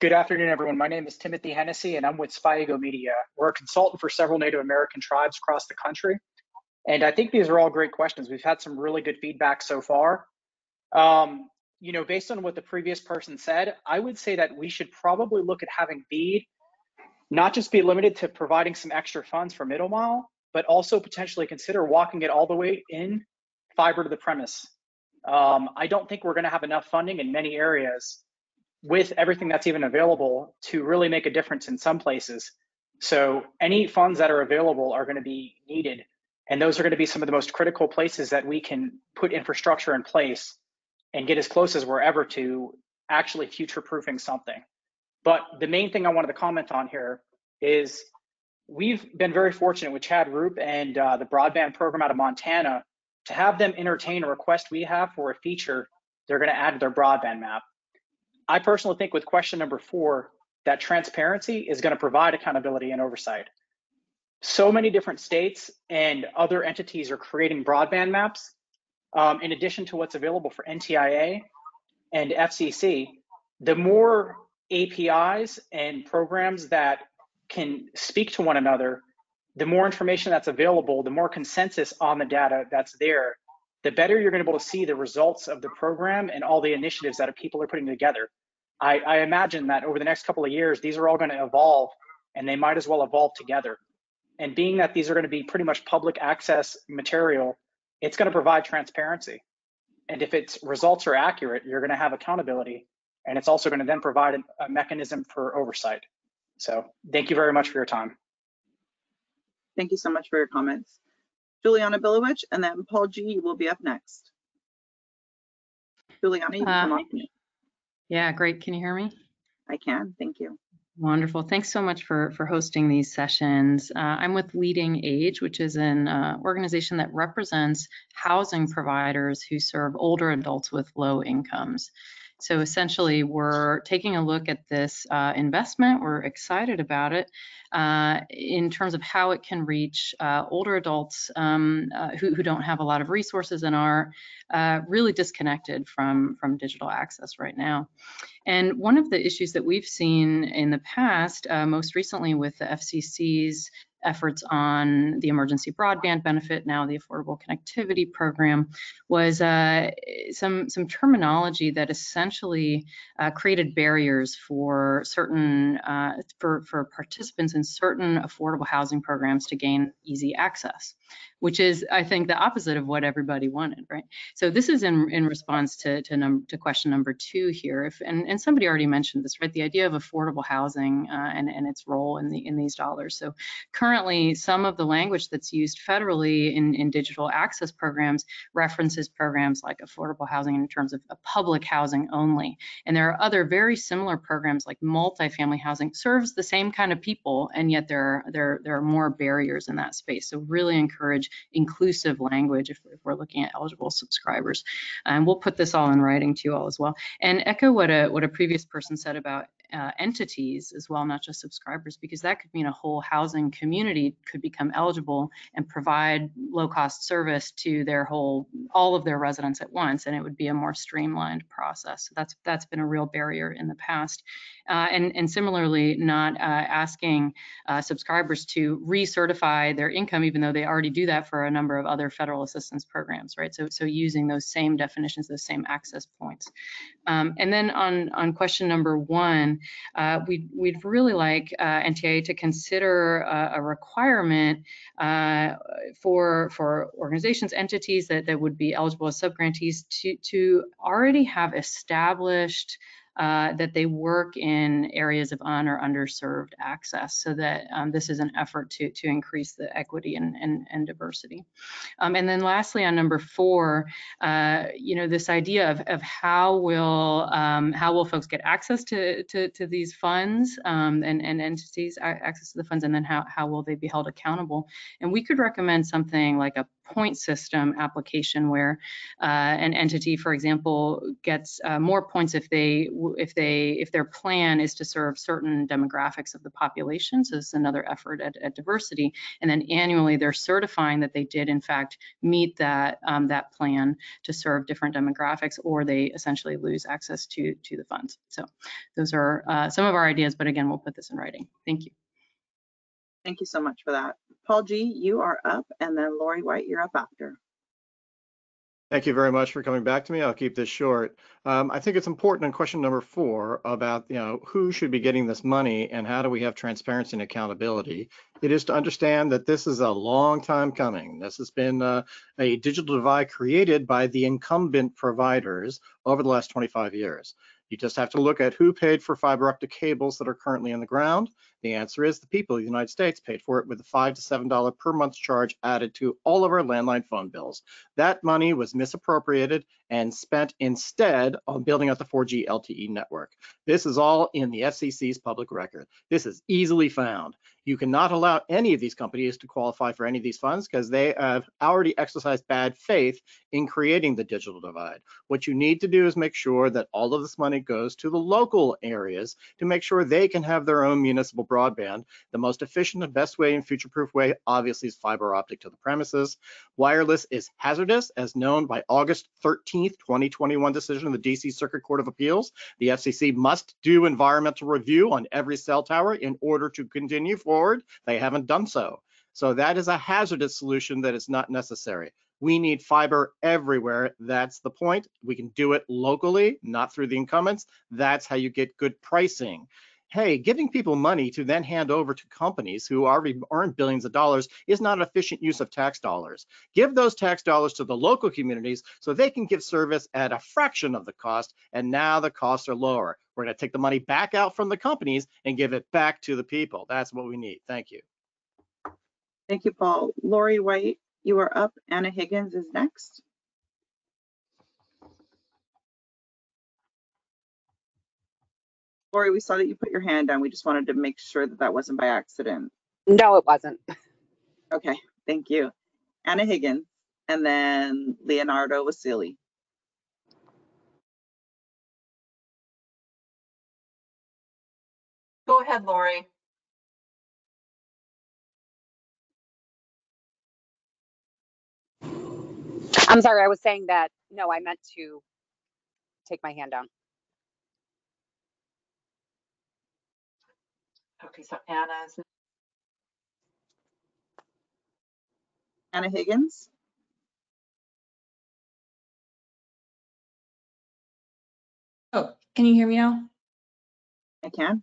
Good afternoon, everyone. My name is Timothy Hennessy, and I'm with Spiego Media. We're a consultant for several Native American tribes across the country. And I think these are all great questions. We've had some really good feedback so far. Based on what the previous person said, I would say that we should probably look at having Bead not just be limited to providing some extra funds for middle mile, but also potentially consider walking it all the way in fiber to the premise. I don't think we're going to have enough funding in many areas with everything that's even available to really make a difference in some places. So any funds that are available are going to be needed. And those are going to be some of the most critical places that we can put infrastructure in place and get as close as we're ever to actually future-proofing something. But the main thing I wanted to comment on here is we've been very fortunate with Chad Roop and the broadband program out of Montana to have them entertain a request we have for a feature they're going to add to their broadband map. I personally think with question number 4, that transparency is going to provide accountability and oversight. So many different states and other entities are creating broadband maps in addition to what's available for NTIA and FCC. The more APIs and programs that can speak to one another, the more information that's available, the more consensus on the data that's there, the better you're going to be able to see the results of the program and all the initiatives that people are putting together. I imagine that over the next couple of years, these are all going to evolve, and they might as well evolve together. And being that these are going to be pretty much public access material, it's going to provide transparency. And if its results are accurate, you're going to have accountability, and it's also going to then provide a mechanism for oversight. So thank you very much for your time. Thank you so much for your comments. Juliana Bilowich, and then Paul G will be up next. Juliana, you can come off mute. Yeah, great. Can you hear me? I can. Thank you. Wonderful. Thanks so much for hosting these sessions. I'm with Leading Age, which is an organization that represents housing providers who serve older adults with low incomes. So essentially, we're taking a look at this investment. We're excited about it in terms of how it can reach older adults who don't have a lot of resources and are really disconnected from digital access right now. And one of the issues that we've seen in the past, most recently with the FCC's efforts on the emergency broadband benefit, now the Affordable Connectivity Program, was some terminology that essentially created barriers for certain for participants in certain affordable housing programs to gain easy access, which is, I think, the opposite of what everybody wanted, right? So this is in response to question number 2 here. And somebody already mentioned this, right? The idea of affordable housing and its role in these dollars. So currently, some of the language that's used federally in digital access programs references programs like affordable housing in terms of public housing only. And there are other very similar programs like multifamily housing, serves the same kind of people, and yet there are more barriers in that space. So really encourage inclusive language if we're looking at eligible subscribers. And we'll put this all in writing to you all as well. And echo what a previous person said about entities as well, not just subscribers, because that could mean a whole housing community could become eligible and provide low-cost service to all of their residents at once, and it would be a more streamlined process. So that's been a real barrier in the past. And similarly, not asking subscribers to recertify their income, even though they already do that for a number of other federal assistance programs, right? So using those same definitions, those same access points. And then on question number 1, we'd really like NTIA to consider a requirement for organizations, entities that would be eligible as subgrantees to already have established that they work in areas of or underserved access, so that this is an effort to increase the equity and diversity. And then lastly, on number 4, this idea of how will folks get access to these funds and entities access to the funds, and then how will they be held accountable? And we could recommend something like a point system application where an entity, for example, gets more points if their plan is to serve certain demographics of the population. So this is another effort at diversity. And then annually they're certifying that they did in fact meet that plan to serve different demographics, or they essentially lose access to the funds. So those are some of our ideas, but again, we'll put this in writing. Thank you. Thank you so much for that. Paul G., you are up, and then Lori White, you're up after. Thank you very much for coming back to me. I'll keep this short. I think it's important in question number 4 about who should be getting this money and how do we have transparency and accountability. It is to understand that this is a long time coming. This has been a digital divide created by the incumbent providers over the last 25 years. You just have to look at who paid for fiber optic cables that are currently in the ground. The answer is the people of the United States paid for it with a $5 to $7 per month charge added to all of our landline phone bills. That money was misappropriated and spent instead on building out the 4G LTE network. This is all in the FCC's public record. This is easily found. You cannot allow any of these companies to qualify for any of these funds because they have already exercised bad faith in creating the digital divide. What you need to do is make sure that all of this money goes to the local areas to make sure they can have their own municipal broadband. The most efficient and best way and future-proof way, obviously, is fiber optic to the premises. Wireless is hazardous, as known by August 13th, 2021 decision of the DC Circuit Court of Appeals. The FCC must do environmental review on every cell tower in order to continue forward. They haven't done so. So that is a hazardous solution that is not necessary. We need fiber everywhere. That's the point. We can do it locally, not through the incumbents. That's how you get good pricing. Hey, giving people money to then hand over to companies who already earn billions of dollars is not an efficient use of tax dollars. Give those tax dollars to the local communities so they can give service at a fraction of the cost, and now the costs are lower. We're going to take the money back out from the companies and give it back to the people. That's what we need. Thank you. Thank you, Paul. Lori White, you are up. Anna Higgins is next. Lori, we saw that you put your hand down. We just wanted to make sure that that wasn't by accident. No, it wasn't. Okay, thank you. Anna Higgins, and then Leonardo Vasili. Go ahead, Lori. I'm sorry, I was saying that, no, I meant to take my hand down. Okay, so Anna's. Anna Higgins. Oh, can you hear me now? I can.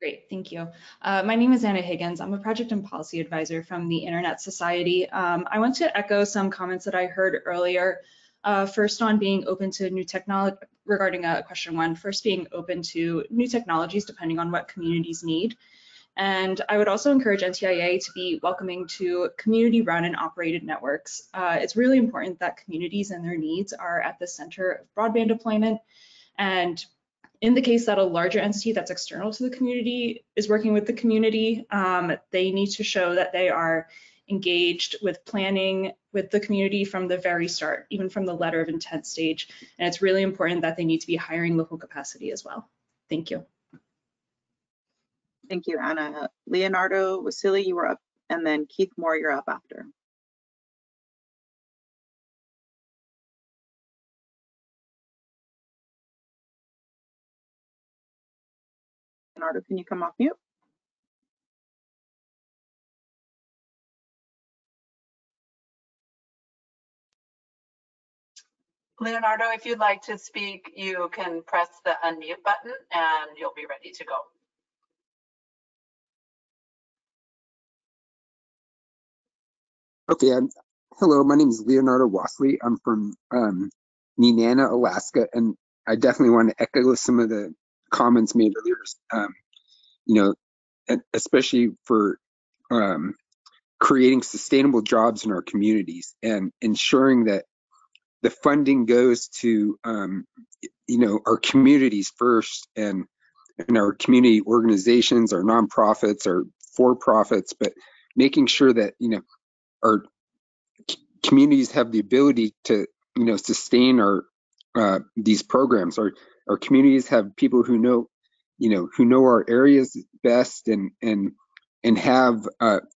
Great, thank you. My name is Anna Higgins. I'm a project and policy advisor from the Internet Society. I want to echo some comments that I heard earlier. First on being open to new technology, regarding question 1, first being open to new technologies depending on what communities need. And I would also encourage NTIA to be welcoming to community-run and operated networks. It's really important that communities and their needs are at the center of broadband deployment. And in the case that a larger entity that's external to the community is working with the community, they need to show that they are engaged with planning with the community from the very start, even from the letter of intent stage. And it's really important that they need to be hiring local capacity as well. Thank you. Thank you, Anna. Leonardo Wasili, you were up, and then Keith Moore, you're up after. Leonardo, can you come off mute? Leonardo, if you'd like to speak, you can press the unmute button and you'll be ready to go. Okay, hello, my name is Leonardo Wasley. I'm from Nenana, Alaska, and I definitely want to echo some of the comments made earlier, you know, especially for creating sustainable jobs in our communities and ensuring that the funding goes to, you know, our communities first and our community organizations, our nonprofits, our for-profits, but making sure that, you know, our communities have the ability to, you know, sustain our these programs. Our communities have people who know, you know, who know our areas best and have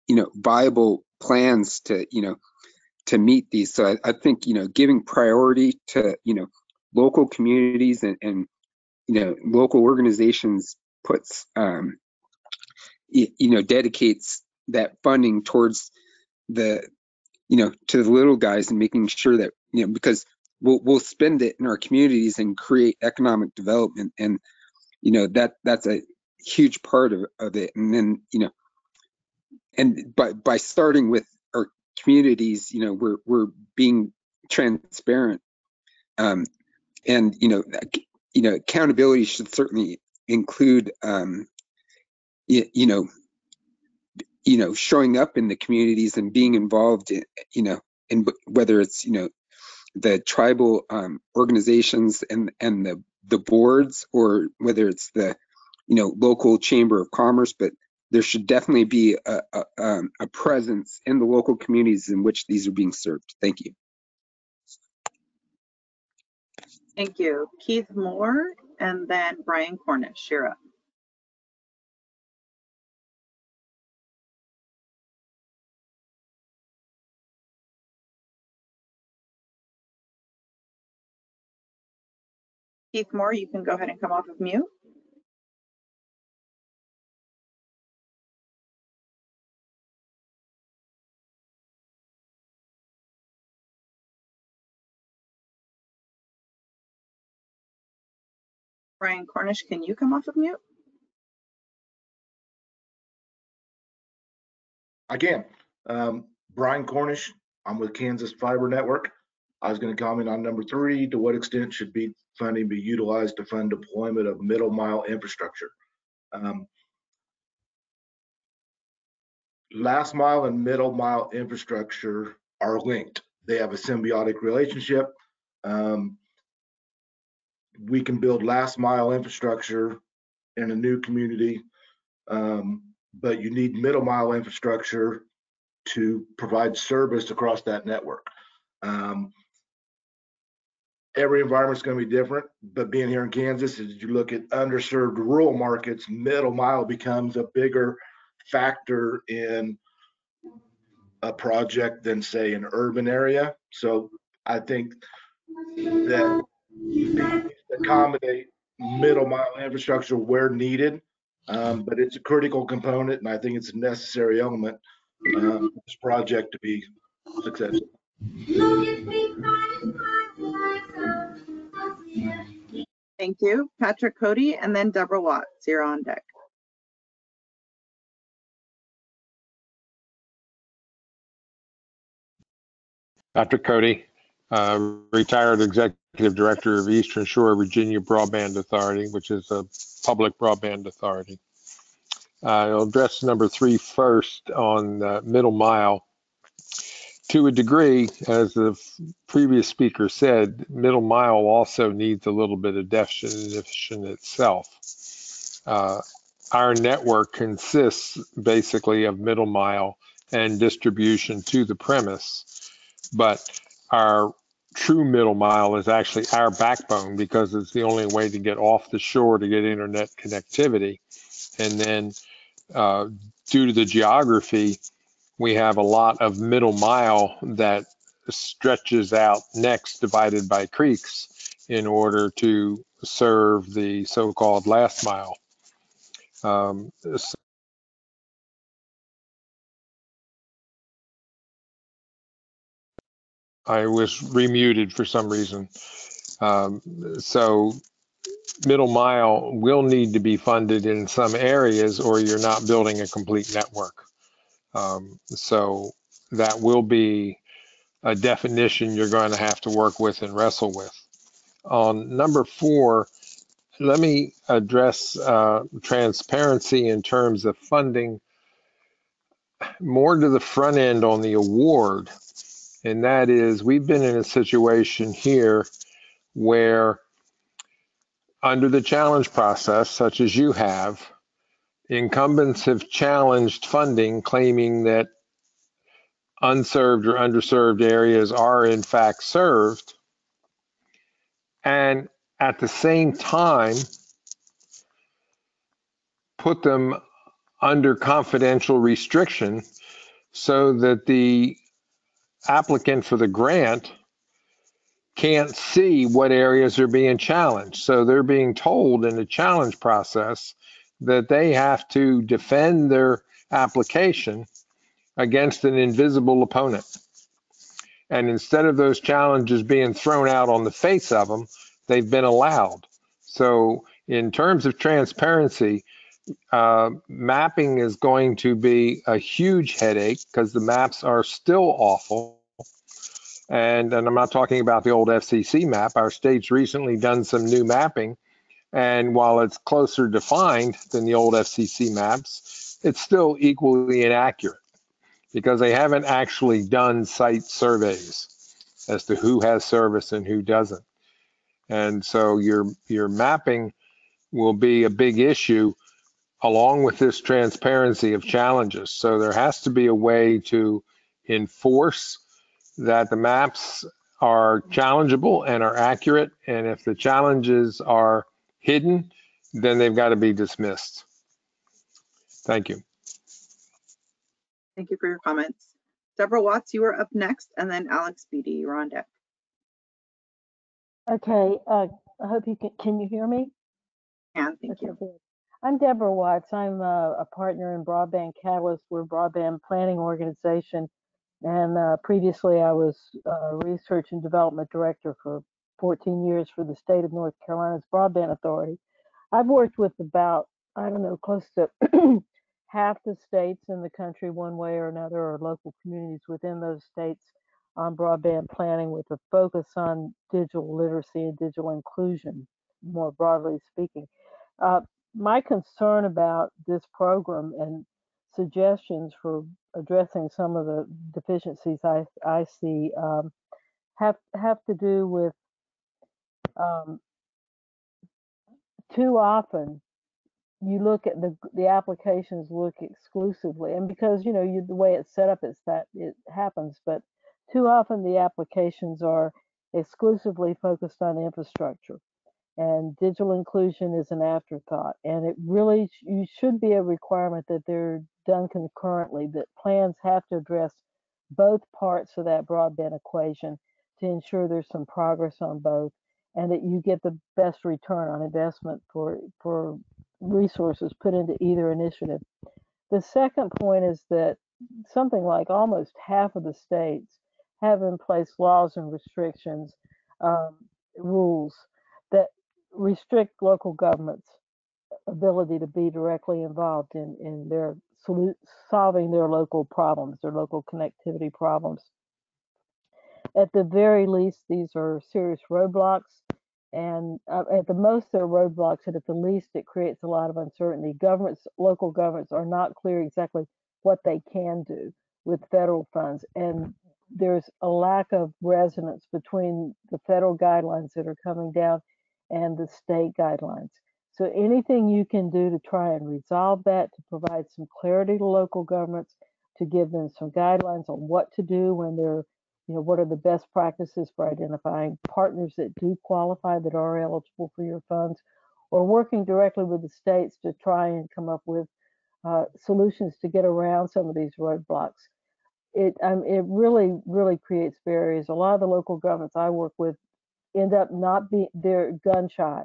you know, viable plans to, you know, to meet these. So I think, you know, giving priority to, you know, local communities and you know, local organizations puts you know, dedicates that funding towards the, you know, to the little guys and making sure that, you know, because we'll spend it in our communities and create economic development, and you know, that's a huge part of it. And then, you know, and by starting with our communities, you know, we're being transparent, and you know, accountability should certainly include you know, showing up in the communities and being involved in, you know, in whether it's, you know, the tribal organizations and the boards, or whether it's the, you know, local chamber of commerce. But there should definitely be a presence in the local communities in which these are being served. Thank you. Thank you. Keith Moore, and then Brian Cornish, you're up. Keith Moore, you can go ahead and come off of mute. Brian Cornish, can you come off of mute? I can. Brian Cornish, I'm with Kansas Fiber Network. I was going to comment on number 3, to what extent should BEAD funding be utilized to fund deployment of middle mile infrastructure? Last mile and middle mile infrastructure are linked. They have a symbiotic relationship. We can build last mile infrastructure in a new community, but you need middle mile infrastructure to provide service across that network. Every environment's going to be different, but being here in Kansas, as you look at underserved rural markets, middle mile becomes a bigger factor in a project than, say, an urban area. So I think that BEAD accommodate middle mile infrastructure where needed, but it's a critical component, and I think it's a necessary element for this project to be successful. Thank you. Patrick Cody, and then Deborah Watts, you're on deck. Patrick Cody, retired Executive Director of Eastern Shore Virginia Broadband Authority, which is a public broadband authority. I'll address number 3 first on middle mile. To a degree, as the previous speaker said, middle mile also needs a little bit of definition itself. Our network consists basically of middle mile and distribution to the premise, but our true middle mile is actually our backbone, because it's the only way to get off the shore to get internet connectivity. And then due to the geography, we have a lot of middle mile that stretches out necks divided by creeks in order to serve the so-called last mile. I was remuted for some reason. So middle mile will need to be funded in some areas or you're not building a complete network. So that will be a definition you're going to have to work with and wrestle with. On number 4, let me address transparency in terms of funding more to the front end on the award. And that is, we've been in a situation here where under the challenge process, such as you have, incumbents have challenged funding, claiming that unserved or underserved areas are in fact served. And at the same time, put them under confidential restriction so that the applicant for the grant can't see what areas are being challenged. So they're being told in the challenge process that they have to defend their application against an invisible opponent. And instead of those challenges being thrown out on the face of them, they've been allowed. So in terms of transparency, mapping is going to be a huge headache because the maps are still awful. And I'm not talking about the old FCC map. Our state's recently done some new mapping. And while it's closer defined than the old FCC maps, it's still equally inaccurate because they haven't actually done site surveys as to who has service and who doesn't. And so your mapping will be a big issue along with this transparency of challenges. So there has to be a way to enforce that the maps are challengeable and are accurate. And if the challenges are hidden, then they've got to be dismissed. Thank you. Thank you for your comments. Deborah Watts, you are up next, and then Alex Beatty, you're on deck. Okay, I hope you can you hear me? And thank you. Good. I'm Deborah Watts. I'm a partner in Broadband Catalyst. We're a broadband planning organization. And previously I was research and development director for 14 years for the state of North Carolina's Broadband Authority. I've worked with about, I don't know, close to half the states in the country one way or another, or local communities within those states on broadband planning with a focus on digital literacy and digital inclusion, more broadly speaking. My concern about this program and suggestions for addressing some of the deficiencies I see have to do with too often you look at the applications look exclusively, and because the way it's set up is that it happens, but too often the applications are exclusively focused on infrastructure, and digital inclusion is an afterthought. And it really should be a requirement that they're done concurrently, that plans have to address both parts of that broadband equation to ensure there's some progress on both, and that you get the best return on investment for resources put into either initiative. The second point is that something like almost half of the states have in place laws and restrictions, rules that restrict local governments' ability to be directly involved in their solving their local problems, their local connectivity problems. At the very least, these are serious roadblocks, and at the most they're roadblocks, and at the least it creates a lot of uncertainty. Local governments are not clear exactly what they can do with federal funds, and there's a lack of resonance between the federal guidelines that are coming down and the state guidelines. So anything you can do to try and resolve that, to provide some clarity to local governments, to give them some guidelines on what to do when they're, what are the best practices for identifying partners that do qualify, that are eligible for your funds, or working directly with the states to try and come up with solutions to get around some of these roadblocks. It really creates barriers. A lot of the local governments I work with end up they're gun shy,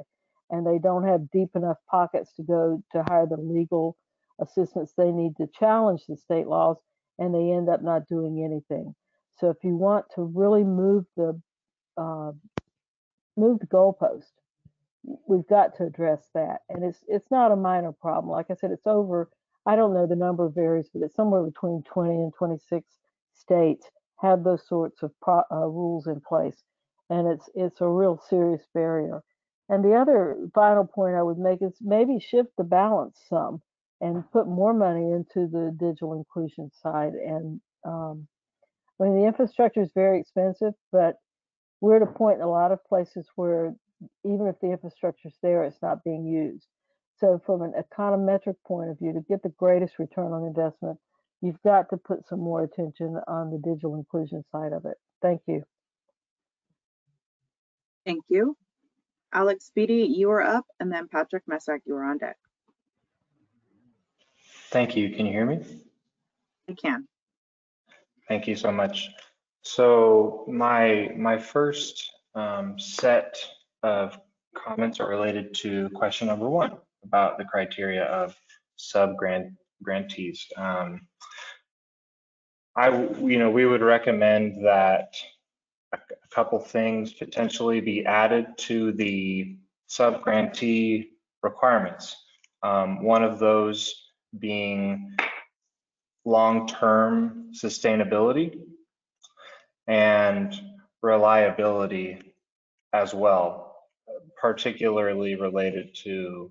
and they don't have deep enough pockets to go to hire the legal assistance they need to challenge the state laws, and they end up not doing anything. So if you want to really move the goalpost, we've got to address that. And it's not a minor problem. Like I said, it's over, I don't know the number of varies, but it's somewhere between 20 and 26 states have those sorts of rules in place. And it's a real serious barrier. And the other final point I would make is maybe shift the balance some and put more money into the digital inclusion side. And I mean, the infrastructure is very expensive, but we're at a point in a lot of places where even if the infrastructure is there, it's not being used. So from an econometric point of view, to get the greatest return on investment, you've got to put some more attention on the digital inclusion side of it. Thank you. Thank you. Alex Beatty, you are up, and then Patrick Messick, you are on deck. Thank you. Can you hear me? I can. Thank you so much. So my first set of comments are related to question number 1 about the criteria of sub-grantees. We would recommend that a couple things potentially be added to the sub-grantee requirements. One of those being long-term sustainability and reliability as well, particularly related to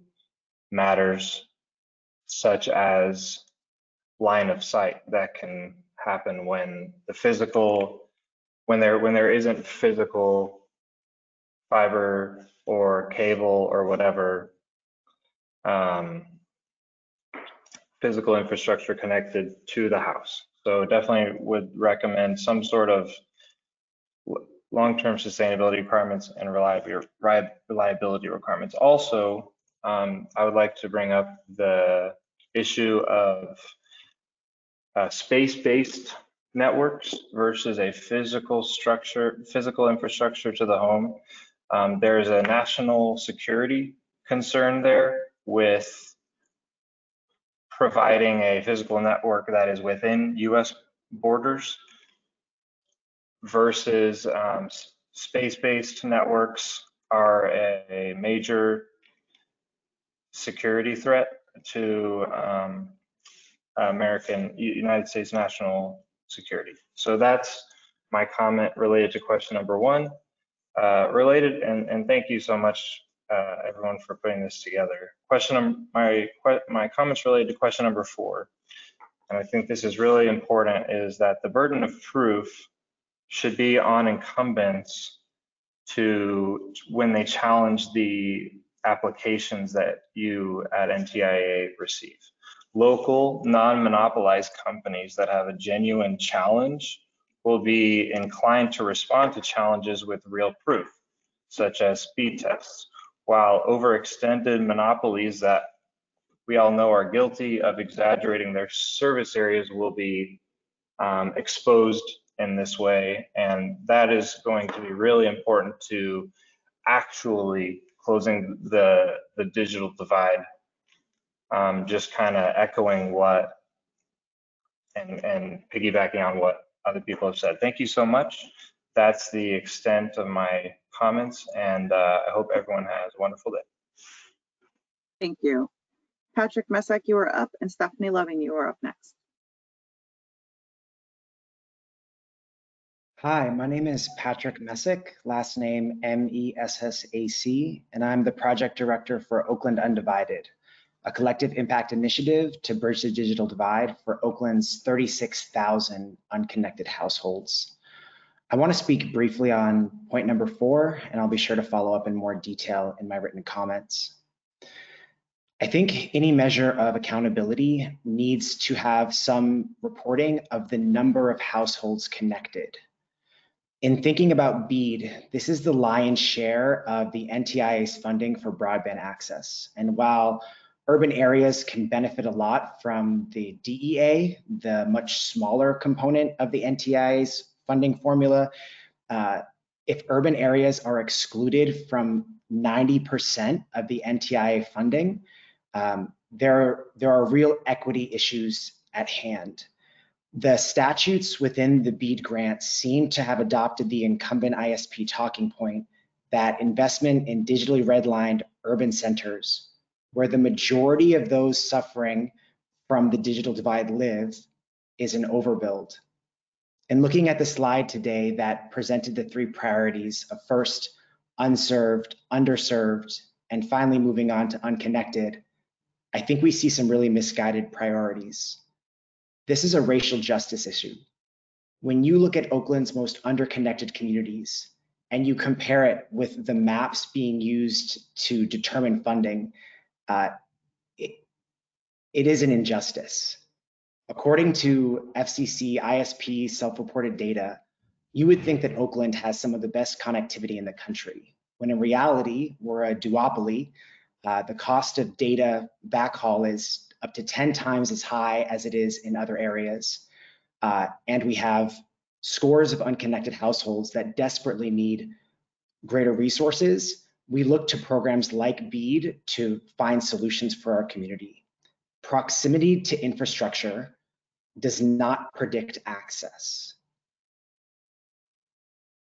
matters such as line of sight that can happen when there isn't physical fiber or cable or whatever physical infrastructure connected to the house. So definitely would recommend some sort of long-term sustainability requirements and reliability requirements. Also, I would like to bring up the issue of space-based networks versus a physical infrastructure to the home. There's a national security concern there with providing a physical network that is within US borders versus space-based networks are a major security threat to United States national security. So that's my comment related to question number 1. And thank you so much, everyone, for putting this together. My comments related to question number 4, and I think this is really important, is that the burden of proof should be on incumbents to when they challenge the applications that you at NTIA receive. Local, non-monopolized companies that have a genuine challenge will be inclined to respond to challenges with real proof, such as speed tests, while overextended monopolies that we all know are guilty of exaggerating their service areas will be exposed in this way. And that is going to be really important to actually closing the digital divide. Just kind of echoing what and piggybacking on what other people have said. Thank you so much. That's the extent of my comments, and I hope everyone has a wonderful day. Thank you. Patrick Messick, you are up, and Stephanie Loving, you are up next. Hi, my name is Patrick Messick, last name Messac, and I'm the project director for Oakland Undivided, a collective impact initiative to bridge the digital divide for Oakland's 36,000 unconnected households. I want to speak briefly on point number 4, and I'll be sure to follow up in more detail in my written comments. I think any measure of accountability needs to have some reporting of the number of households connected. In thinking about Bead, this is the lion's share of the NTIA's funding for broadband access. And while Urban areas can benefit a lot from the DEA, the much smaller component of the NTIA's funding formula. If urban areas are excluded from 90% of the NTIA funding, there are real equity issues at hand. The statutes within the Bead grant seem to have adopted the incumbent ISP talking point that investment in digitally redlined urban centers, where the majority of those suffering from the digital divide live, is an overbuild. And looking at the slide today that presented the three priorities of first, unserved, underserved, and finally moving on to unconnected, I think we see some really misguided priorities. This is a racial justice issue. When you look at Oakland's most underconnected communities and you compare it with the maps being used to determine funding, it is an injustice. According to FCC ISP self-reported data, you would think that Oakland has some of the best connectivity in the country, when in reality, we're a duopoly. The cost of data backhaul is up to 10 times as high as it is in other areas. And we have scores of unconnected households that desperately need greater resources. We look to programs like Bead to find solutions for our community. Proximity to infrastructure does not predict access.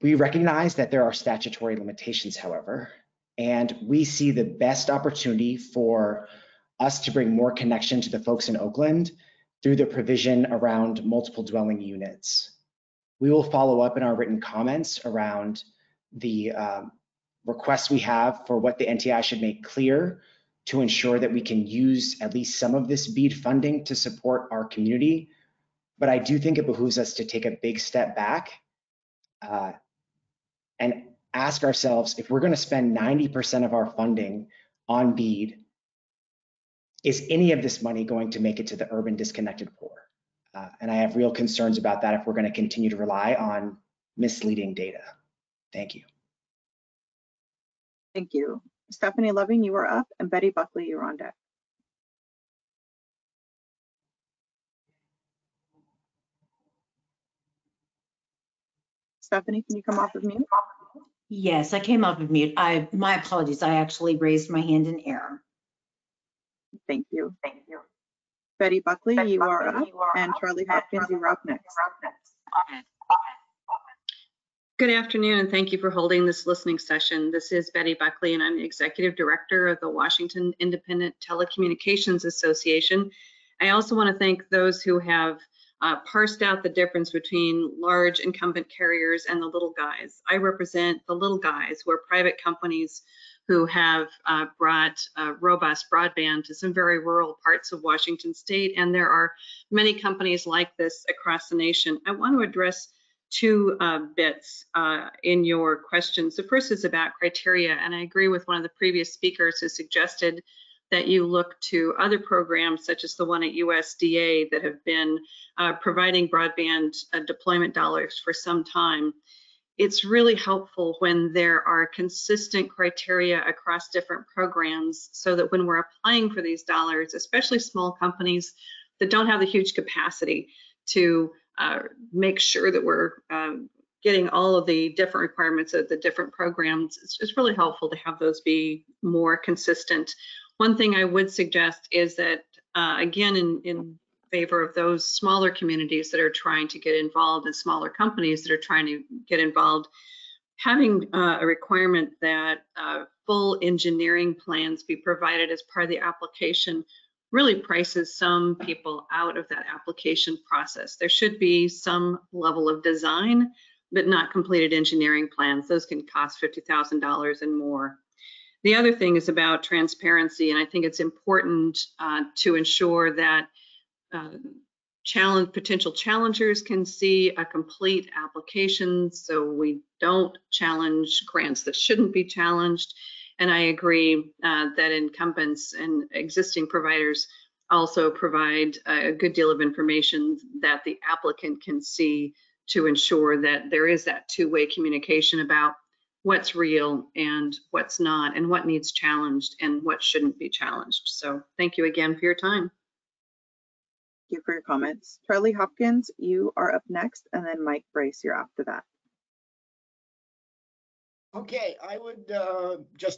We recognize that there are statutory limitations, however, and we see the best opportunity for us to bring more connection to the folks in Oakland through the provision around multiple dwelling units. We will follow up in our written comments around the requests we have for what the NTI should make clear to ensure that we can use at least some of this Bead funding to support our community. But I do think it behooves us to take a big step back and ask ourselves, if we're going to spend 90% of our funding on Bead, is any of this money going to make it to the urban disconnected poor? And I have real concerns about that if we're going to continue to rely on misleading data. Thank you. Thank you. Stephanie Loving, you are up, and Betty Buckley, you're on deck. Stephanie, can you come off of mute? Yes, I came off of mute. My apologies. I actually raised my hand in error. Thank you. Thank you. Betty Buckley, you are up, and Charlie Hopkins, you are up next. Good afternoon, and thank you for holding this listening session. This is Betty Buckley, and I'm the Executive Director of the Washington Independent Telecommunications Association. I also want to thank those who have parsed out the difference between large incumbent carriers and the little guys. I represent the little guys, who are private companies who have brought robust broadband to some very rural parts of Washington state, and there are many companies like this across the nation. I want to address two bits in your questions. The first is about criteria, and I agree with one of the previous speakers who suggested that you look to other programs such as the one at USDA that have been providing broadband deployment dollars for some time. It's really helpful when there are consistent criteria across different programs so that when we're applying for these dollars, especially small companies that don't have the huge capacity to make sure that we're getting all of the different requirements of the different programs, it's really helpful to have those be more consistent. One thing I would suggest is that, again, in favor of those smaller communities that are trying to get involved and smaller companies that are trying to get involved, having a requirement that full engineering plans be provided as part of the application really prices some people out of that application process. There should be some level of design, but not completed engineering plans. Those can cost $50,000 and more. The other thing is about transparency, and I think it's important to ensure that potential challengers can see a complete application so we don't challenge grants that shouldn't be challenged. And I agree that incumbents and existing providers also provide a good deal of information that the applicant can see to ensure that there is that two-way communication about what's real and what's not, and what needs challenged and what shouldn't be challenged. So thank you again for your time. Thank you for your comments. Charlie Hopkins, you are up next, and then Mike Bryce, you're after that. Okay, I would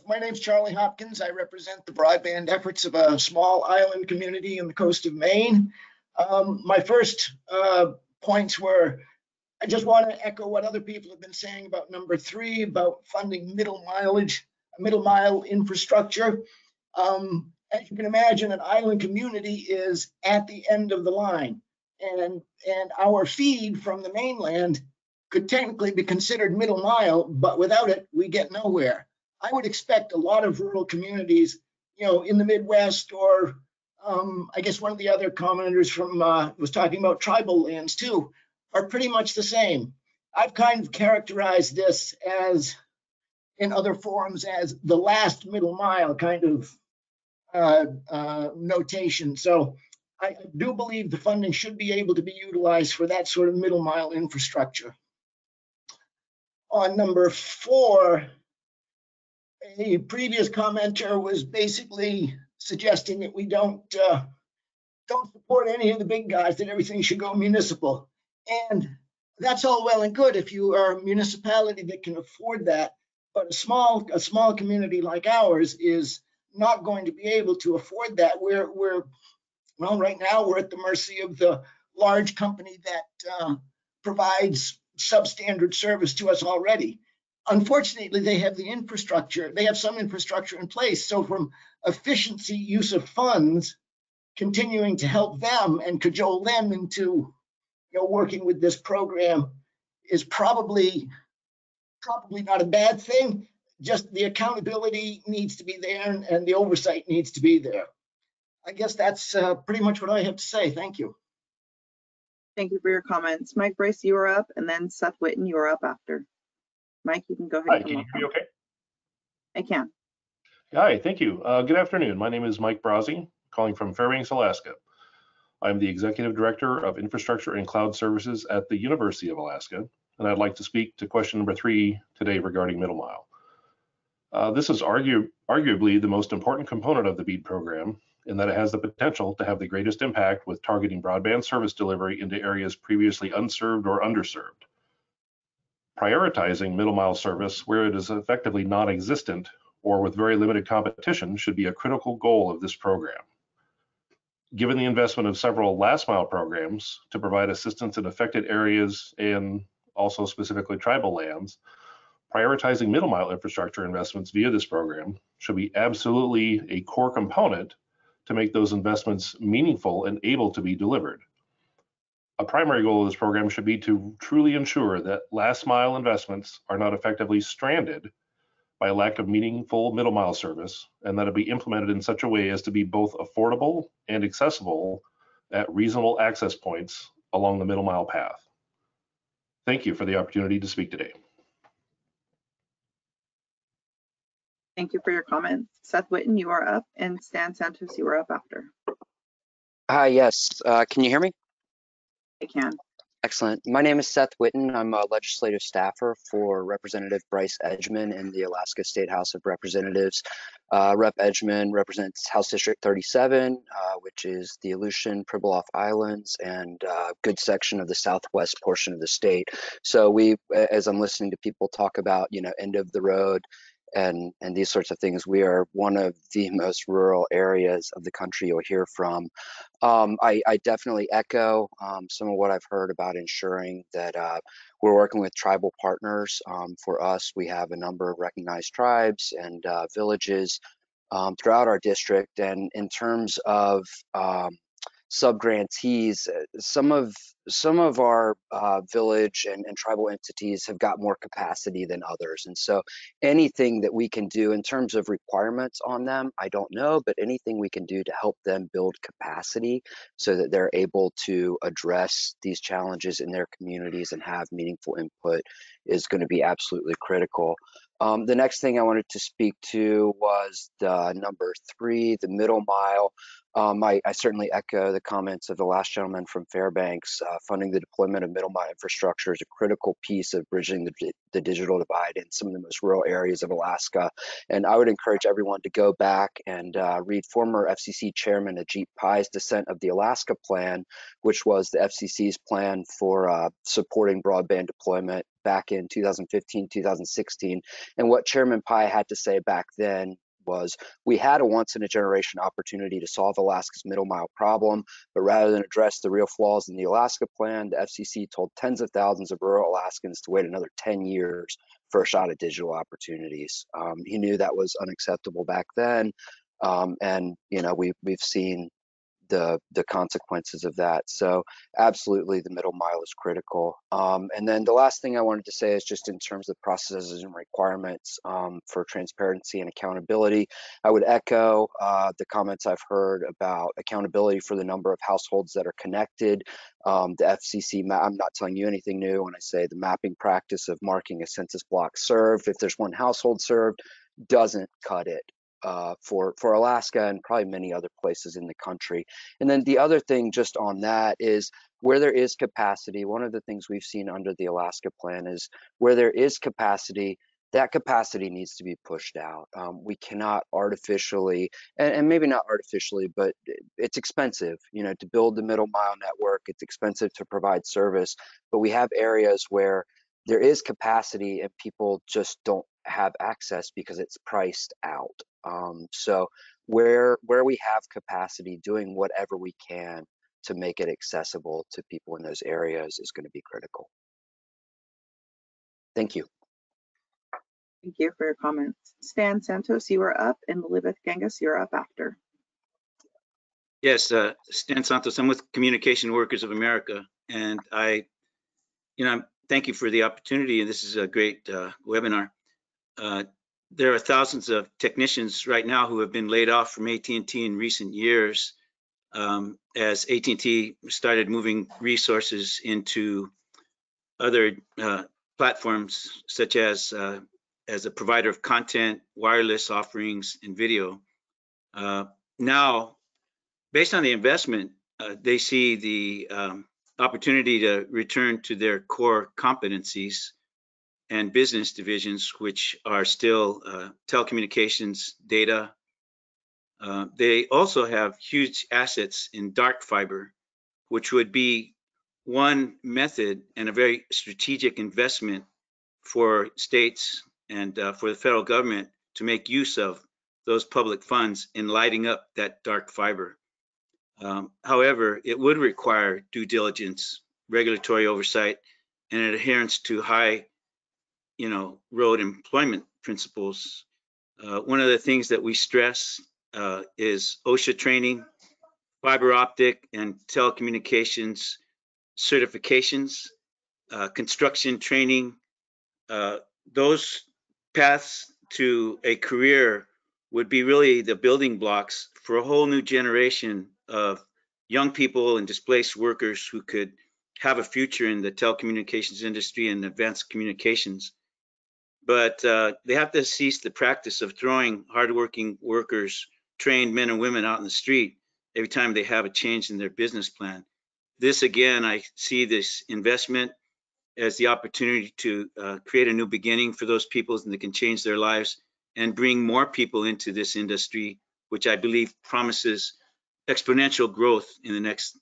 my name's Charlie Hopkins. I represent the broadband efforts of a small island community on the coast of Maine. My first points were, I just want to echo what other people have been saying about number 3, about funding middle mile infrastructure. As you can imagine, an island community is at the end of the line, and our feed from the mainland could technically be considered middle mile, but without it, we get nowhere. I would expect a lot of rural communities, in the Midwest, or I guess one of the other commenters from was talking about tribal lands too, are pretty much the same. I've kind of characterized this as, in other forums, as the last middle mile kind of notation. So I do believe the funding should be able to be utilized for that sort of middle mile infrastructure. On number 4, a previous commenter was basically suggesting that we don't support any of the big guys, that everything should go municipal. And that's all well and good if you are a municipality that can afford that. But a small community like ours is not going to be able to afford that. Well, right now we're at the mercy of the large company that provides substandard service to us already. Unfortunately, they have the infrastructure. They have some infrastructure in place. So from efficiency use of funds, continuing to help them and cajole them into working with this program is probably not a bad thing. Just the accountability needs to be there, and the oversight needs to be there. I guess that's pretty much what I have to say. Thank you. Thank you for your comments. Mike Bryce, you are up, and then Seth Whitton, you are up after. Mike, you can go ahead. Hi, can you hear me okay? I can. Hi, thank you. Good afternoon. My name is Mike Brozzi, calling from Fairbanks, Alaska. I'm the Executive Director of Infrastructure and Cloud Services at the University of Alaska, and I'd like to speak to question number 3 today regarding middle mile. This is arguably the most important component of the Bead program, in that it has the potential to have the greatest impact with targeting broadband service delivery into areas previously unserved or underserved. Prioritizing middle mile service where it is effectively non-existent or with very limited competition should be a critical goal of this program. Given the investment of several last mile programs to provide assistance in affected areas and also specifically tribal lands, prioritizing middle mile infrastructure investments via this program should be absolutely a core component to make those investments meaningful and able to be delivered. A primary goal of this program should be to truly ensure that last mile investments are not effectively stranded by a lack of meaningful middle mile service, and that it be implemented in such a way as to be both affordable and accessible at reasonable access points along the middle mile path. Thank you for the opportunity to speak today. Thank you for your comments. Seth Whitton, you are up, and Stan Santos, you are up after. Hi, yes. Can you hear me? I can. Excellent. My name is Seth Whitton. I'm a legislative staffer for Representative Bryce Edgman in the Alaska State House of Representatives. Rep. Edgman represents House District 37, which is the Aleutian, Pribilof Islands, and a good section of the southwest portion of the state. So as I'm listening to people talk about, end of the road and these sorts of things, we are one of the most rural areas of the country you'll hear from. I definitely echo some of what I've heard about ensuring that we're working with tribal partners. For us, we have a number of recognized tribes and villages throughout our district. And in terms of sub-grantees, some of our village and tribal entities have got more capacity than others. And so anything that we can do in terms of requirements on them, I don't know, but anything we can do to help them build capacity so that they're able to address these challenges in their communities and have meaningful input is going to be absolutely critical. The next thing I wanted to speak to was the number 3, the middle mile. I certainly echo the comments of the last gentleman from Fairbanks. Funding the deployment of middle mile infrastructure is a critical piece of bridging the digital divide in some of the most rural areas of Alaska. And I would encourage everyone to go back and read former FCC Chairman Ajit Pai's Descent of the Alaska Plan, which was the FCC's plan for supporting broadband deployment back in 2015, 2016. And what Chairman Pai had to say back then was, we had a once-in-a-generation opportunity to solve Alaska's middle mile problem, but rather than address the real flaws in the Alaska plan, the FCC told tens of thousands of rural Alaskans to wait another 10 years for a shot at digital opportunities. He knew that was unacceptable back then, and we've seen the consequences of that. So absolutely, the middle mile is critical. And then the last thing I wanted to say is just in terms of processes and requirements for transparency and accountability, I would echo the comments I've heard about accountability for the number of households that are connected. The FCC, I'm not telling you anything new when I say the mapping practice of marking a census block served, if there's one household served, doesn't cut it. For Alaska and probably many other places in the country. And then the other thing just on that is where there is capacity, one of the things we've seen under the Alaska plan is where there is capacity, that capacity needs to be pushed out. We cannot artificially, and maybe not artificially, but it's expensive, to build the middle mile network. It's expensive to provide service, but we have areas where there is capacity and people just don't have access because it's priced out. So where we have capacity, doing whatever we can to make it accessible to people in those areas is going to be critical. Thank you. Thank you for your comments. Stan Santos, you are up, and Elizabeth Genghis, you're up after. Yes, Stan Santos, I'm with Communication Workers of America, and I thank you for the opportunity, and this is a great webinar. There are thousands of technicians right now who have been laid off from AT&T in recent years as AT&T started moving resources into other platforms, such as a provider of content, wireless offerings, and video. Now, based on the investment, they see the opportunity to return to their core competencies and business divisions, which are still telecommunications, data. They also have huge assets in dark fiber, which would be one method and a very strategic investment for states and for the federal government to make use of those public funds in lighting up that dark fiber. However, it would require due diligence, regulatory oversight, and adherence to high road employment principles. One of the things that we stress is OSHA training, fiber optic and telecommunications certifications, construction training. Those paths to a career would be really the building blocks for a whole new generation of young people and displaced workers who could have a future in the telecommunications industry and advanced communications. But they have to cease the practice of throwing hardworking workers, trained men and women out in the street every time they have a change in their business plan. This, again, I see this investment as the opportunity to create a new beginning for those people that can change their lives and bring more people into this industry, which I believe promises exponential growth in the next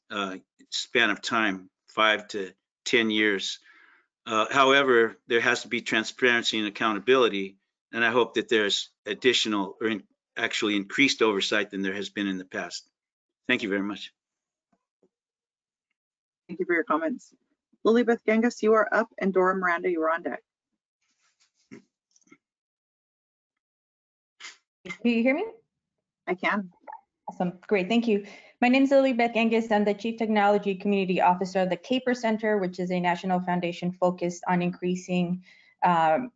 span of time, 5 to 10 years. However, there has to be transparency and accountability, and I hope that there's additional or actually increased oversight than there has been in the past. Thank you very much. Thank you for your comments. Lilybeth Genghis, you are up, and Dora Miranda, you are on deck. Can you hear me? I can. Awesome, great, thank you. My name is Lilybeth Genghis. I'm the Chief Technology Community Officer of the CAPER Center, which is a national foundation focused on increasing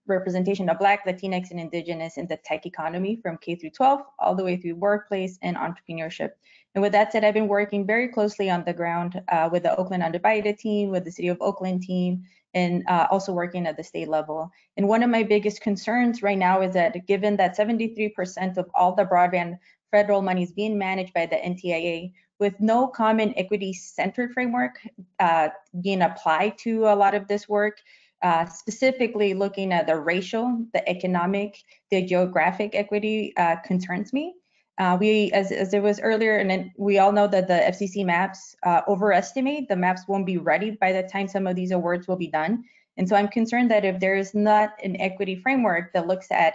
representation of Black, Latinx, and Indigenous in the tech economy from K through 12, all the way through workplace and entrepreneurship. And with that said, I've been working very closely on the ground with the Oakland Undivided team, with the City of Oakland team, and also working at the state level. And one of my biggest concerns right now is that given that 73% of all the broadband federal money is being managed by the NTIA, with no common equity-centered framework being applied to a lot of this work, specifically looking at the racial, the economic, the geographic equity concerns me. As it was earlier, and then we all know that the FCC maps overestimate. The maps won't be ready by the time some of these awards will be done. And so I'm concerned that if there is not an equity framework that looks at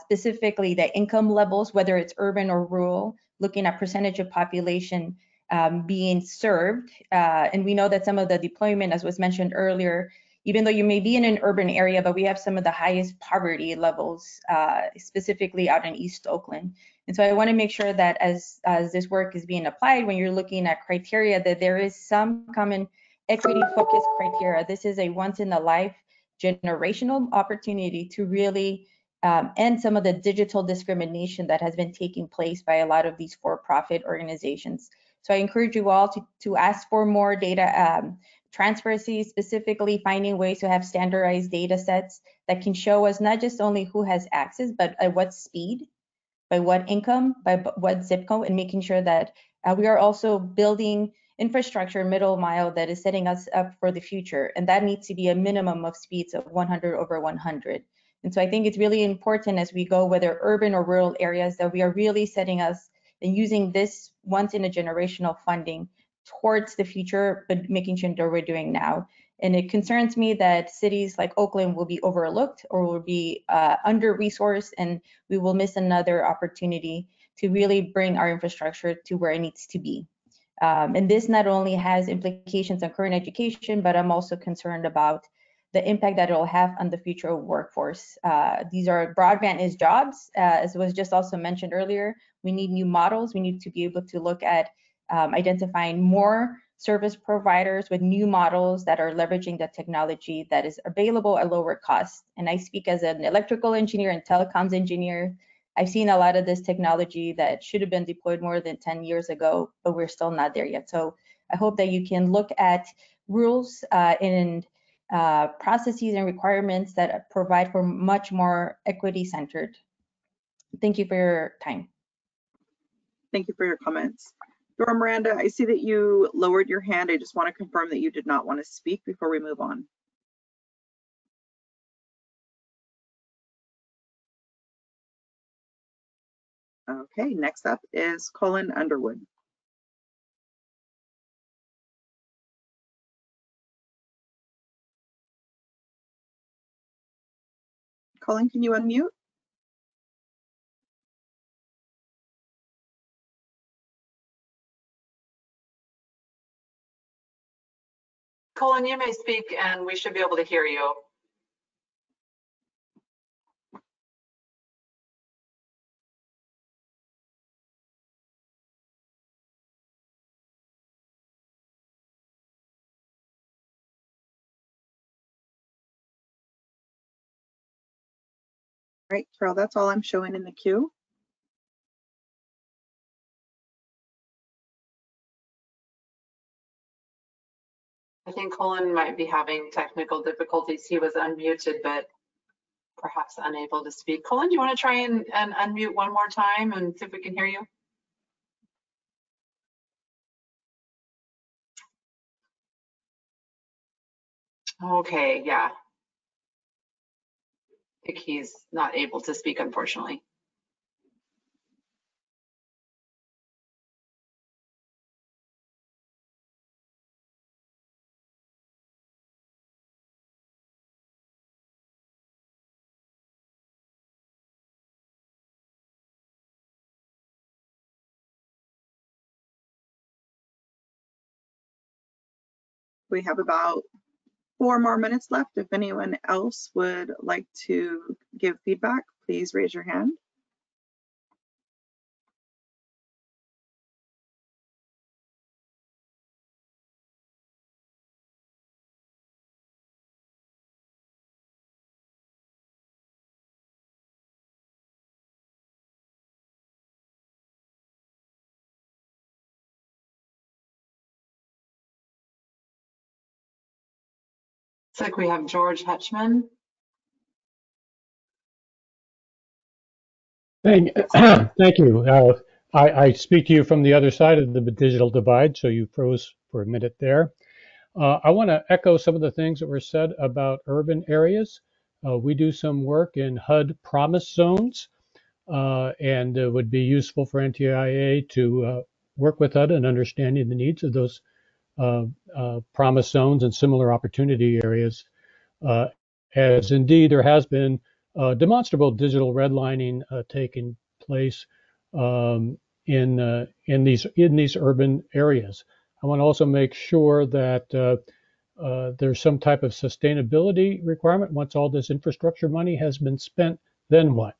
specifically the income levels, whether it's urban or rural, looking at percentage of population being served. And we know that some of the deployment, as was mentioned earlier, even though you may be in an urban area, but we have some of the highest poverty levels, specifically out in East Oakland. And so I want to make sure that as this work is being applied, when you're looking at criteria, that there is some common equity-focused criteria. This is a once-in-a-life generational opportunity to really end some of the digital discrimination that has been taking place by a lot of these for-profit organizations. So I encourage you all to ask for more data transparency, specifically finding ways to have standardized data sets that can show us not just only who has access, but at what speed, by what income, by what zip code, and making sure that we are also building infrastructure middle mile that is setting us up for the future. And that needs to be a minimum of speeds of 100 over 100. And so I think it's really important as we go, whether urban or rural areas, that we are really setting us and using this once in a generational funding towards the future, but making sure that we're doing now. And it concerns me that cities like Oakland will be overlooked or will be under-resourced, and we will miss another opportunity to really bring our infrastructure to where it needs to be. And this not only has implications on current education, but I'm also concerned about the impact that it will have on the future workforce. These are broadband is jobs, as was just also mentioned earlier. We need new models. We need to be able to look at identifying more service providers with new models that are leveraging the technology that is available at lower cost. And I speak as an electrical engineer and telecoms engineer. I've seen a lot of this technology that should have been deployed more than 10 years ago, but we're still not there yet. So I hope that you can look at rules and processes and requirements that provide for much more equity-centered. Thank you for your time. Thank you for your comments. Dora Miranda, I see that you lowered your hand. I just want to confirm that you did not want to speak before we move on. Okay, next up is Colin Underwood. Colin, can you unmute? Colin, you may speak and we should be able to hear you. All right, Carol, that's all I'm showing in the queue. I think Colin might be having technical difficulties. He was unmuted, but perhaps unable to speak. Colin, do you want to try and unmute one more time and see if we can hear you? Okay, yeah. I think he's not able to speak, unfortunately. We have about 4 more minutes left. If anyone else would like to give feedback, please raise your hand. Looks like we have George Hetchman. Thank you. I speak to you from the other side of the digital divide, so you froze for a minute there. I want to echo some of the things that were said about urban areas. We do some work in HUD promise zones, and it would be useful for NTIA to work with HUD in understanding the needs of those promise zones and similar opportunity areas, as indeed there has been demonstrable digital redlining taking place in these urban areas. I want to also make sure that there's some type of sustainability requirement. Once all this infrastructure money has been spent, then what?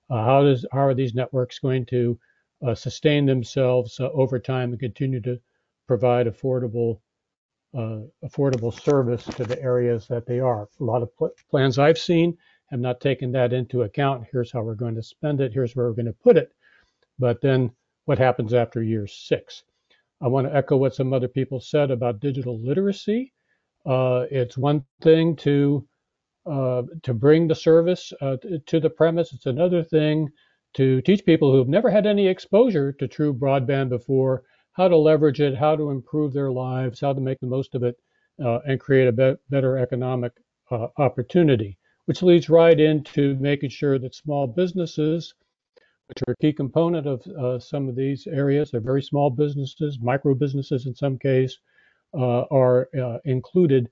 How are these networks going to sustain themselves over time and continue to provide affordable service to the areas that they are? A lot of plans I've seen have not taken that into account. Here's how we're going to spend it. Here's where we're going to put it. But then what happens after year 6? I want to echo what some other people said about digital literacy. It's one thing to bring the service to the premise. It's another thing to teach people who have never had any exposure to true broadband before how to leverage it, how to improve their lives, how to make the most of it, and create a better economic opportunity, which leads right into making sure that small businesses, which are a key component of some of these areas, they're very small businesses, micro businesses in some case, are included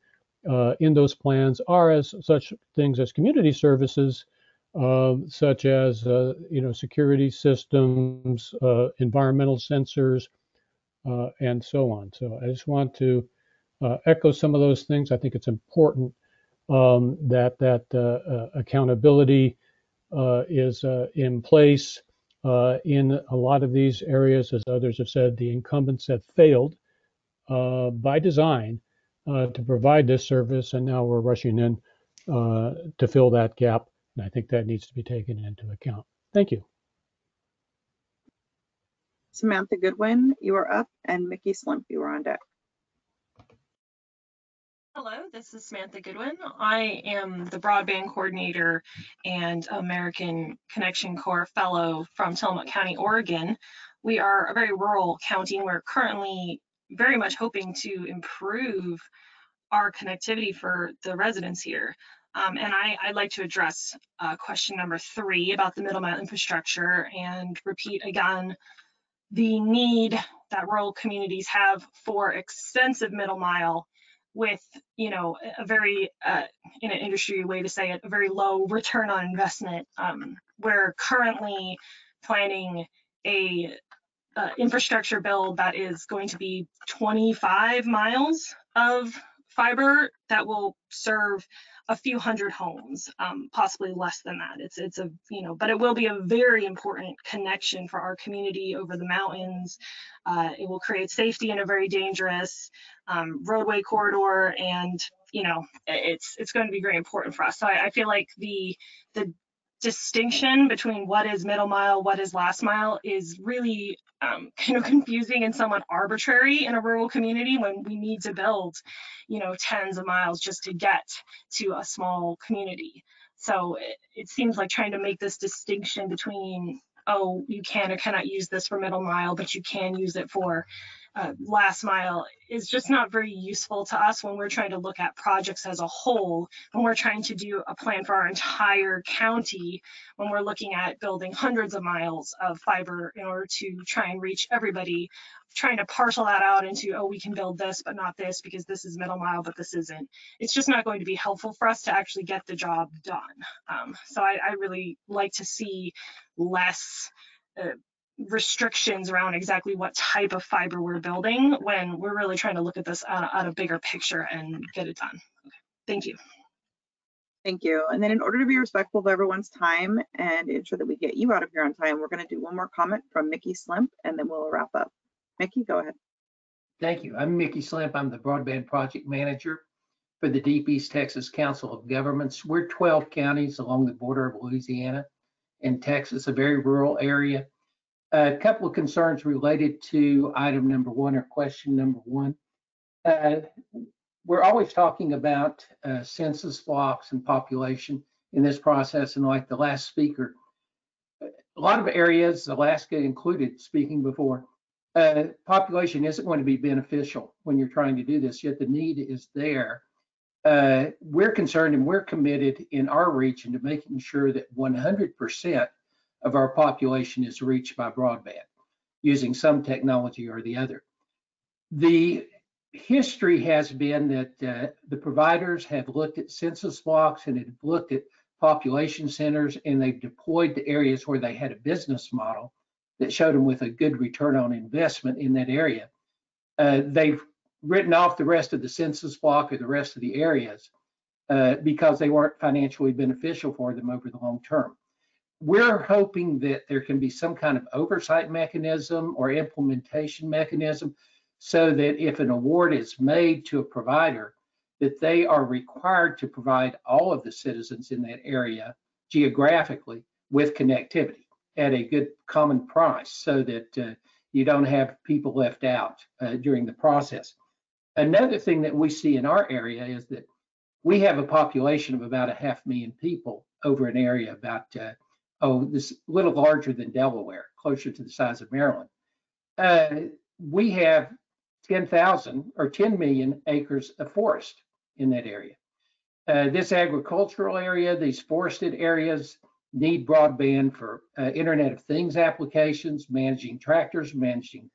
in those plans, are as such things as community services, such as security systems, environmental sensors, and so on. So I just want to echo some of those things. I think it's important that accountability is in place in a lot of these areas. As others have said, the incumbents have failed by design to provide this service, and now we're rushing in to fill that gap. And I think that needs to be taken into account. Thank you. Samantha Goodwin, you are up, and Mickey Slimp, you are on deck. Hello, this is Samantha Goodwin. I am the Broadband Coordinator and American Connection Corps Fellow from Tillamook County, Oregon. We are a very rural county, and we're currently very much hoping to improve our connectivity for the residents here. And I'd like to address question number 3 about the middle mile infrastructure and repeat again the need that rural communities have for extensive middle mile with, a very, in an industry way to say it, a very low return on investment. We're currently planning a infrastructure build that is going to be 25 miles of fiber that will serve a few hundred homes, possibly less than that. It's a, but it will be a very important connection for our community over the mountains. It will create safety in a very dangerous roadway corridor, and it's going to be very important for us. So I feel like the distinction between what is middle mile, what is last mile is really kind of confusing and somewhat arbitrary in a rural community when we need to build, tens of miles just to get to a small community. So it seems like trying to make this distinction between, oh, you can or cannot use this for middle mile, but you can use it for last mile is just not very useful to us when we're trying to look at projects as a whole, when we're trying to do a plan for our entire county, when we're looking at building hundreds of miles of fiber in order to try and reach everybody, trying to parcel that out into, oh, we can build this, but not this because this is middle mile, but this isn't. It's just not going to be helpful for us to actually get the job done. So I really like to see less restrictions around exactly what type of fiber we're building when we're really trying to look at this on a bigger picture and get it done. Okay. Thank you. Thank you. And then in order to be respectful of everyone's time and ensure that we get you out of here on time, we're going to do one more comment from Mickey Slimp, and then we'll wrap up. Mickey, go ahead. Thank you. I'm Mickey Slimp. I'm the Broadband Project Manager for the Deep East Texas Council of Governments. We're 12 counties along the border of Louisiana and Texas, a very rural area. A couple of concerns related to item number 1 or question number 1. we're always talking about census blocks and population in this process. And like the last speaker, a lot of areas, Alaska included, speaking before, population isn't going to be beneficial when you're trying to do this, yet the need is there. We're concerned and we're committed in our region to making sure that 100% of our population is reached by broadband using some technology or the other. The history has been that the providers have looked at census blocks and have looked at population centers, and they've deployed to areas where they had a business model that showed them with a good return on investment in that area. They've written off the rest of the census block or the rest of the areas because they weren't financially beneficial for them over the long term. We're hoping that there can be some kind of oversight mechanism or implementation mechanism so that if an award is made to a provider, that they are required to provide all of the citizens in that area geographically with connectivity at a good common price so that you don't have people left out during the process. Another thing that we see in our area is that we have a population of about 500,000 people over an area about, this little larger than Delaware, closer to the size of Maryland. We have 10,000 or 10 million acres of forest in that area. This agricultural area, these forested areas need broadband for Internet of Things applications, managing tractors, managing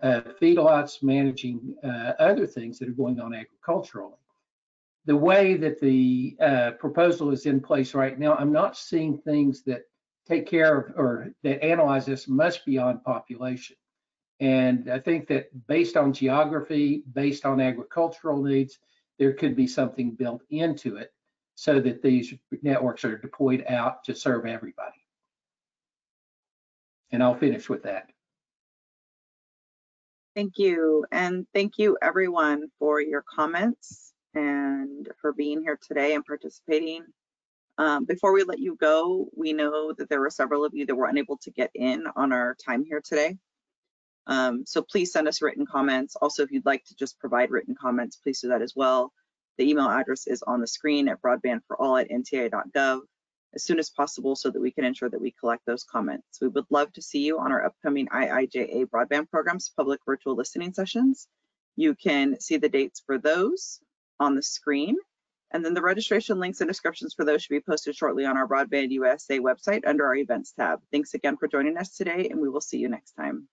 feedlots, managing other things that are going on agriculturally. The way that the proposal is in place right now, I'm not seeing things that take care of or that analyze this much beyond population. And I think that based on geography, based on agricultural needs, there could be something built into it so that these networks are deployed out to serve everybody. And I'll finish with that. Thank you. And thank you everyone for your comments and for being here today and participating. Before we let you go, we know that there were several of you that were unable to get in on our time here today. So please send us written comments. Also, if you'd like to just provide written comments, please do that as well. The email address is on the screen at broadbandforall@ntia.gov as soon as possible so that we can ensure that we collect those comments. We would love to see you on our upcoming IIJA broadband programs public virtual listening sessions. You can see the dates for those on the screen. And then the registration links and descriptions for those should be posted shortly on our Broadband USA website under our events tab. Thanks again for joining us today, and we will see you next time.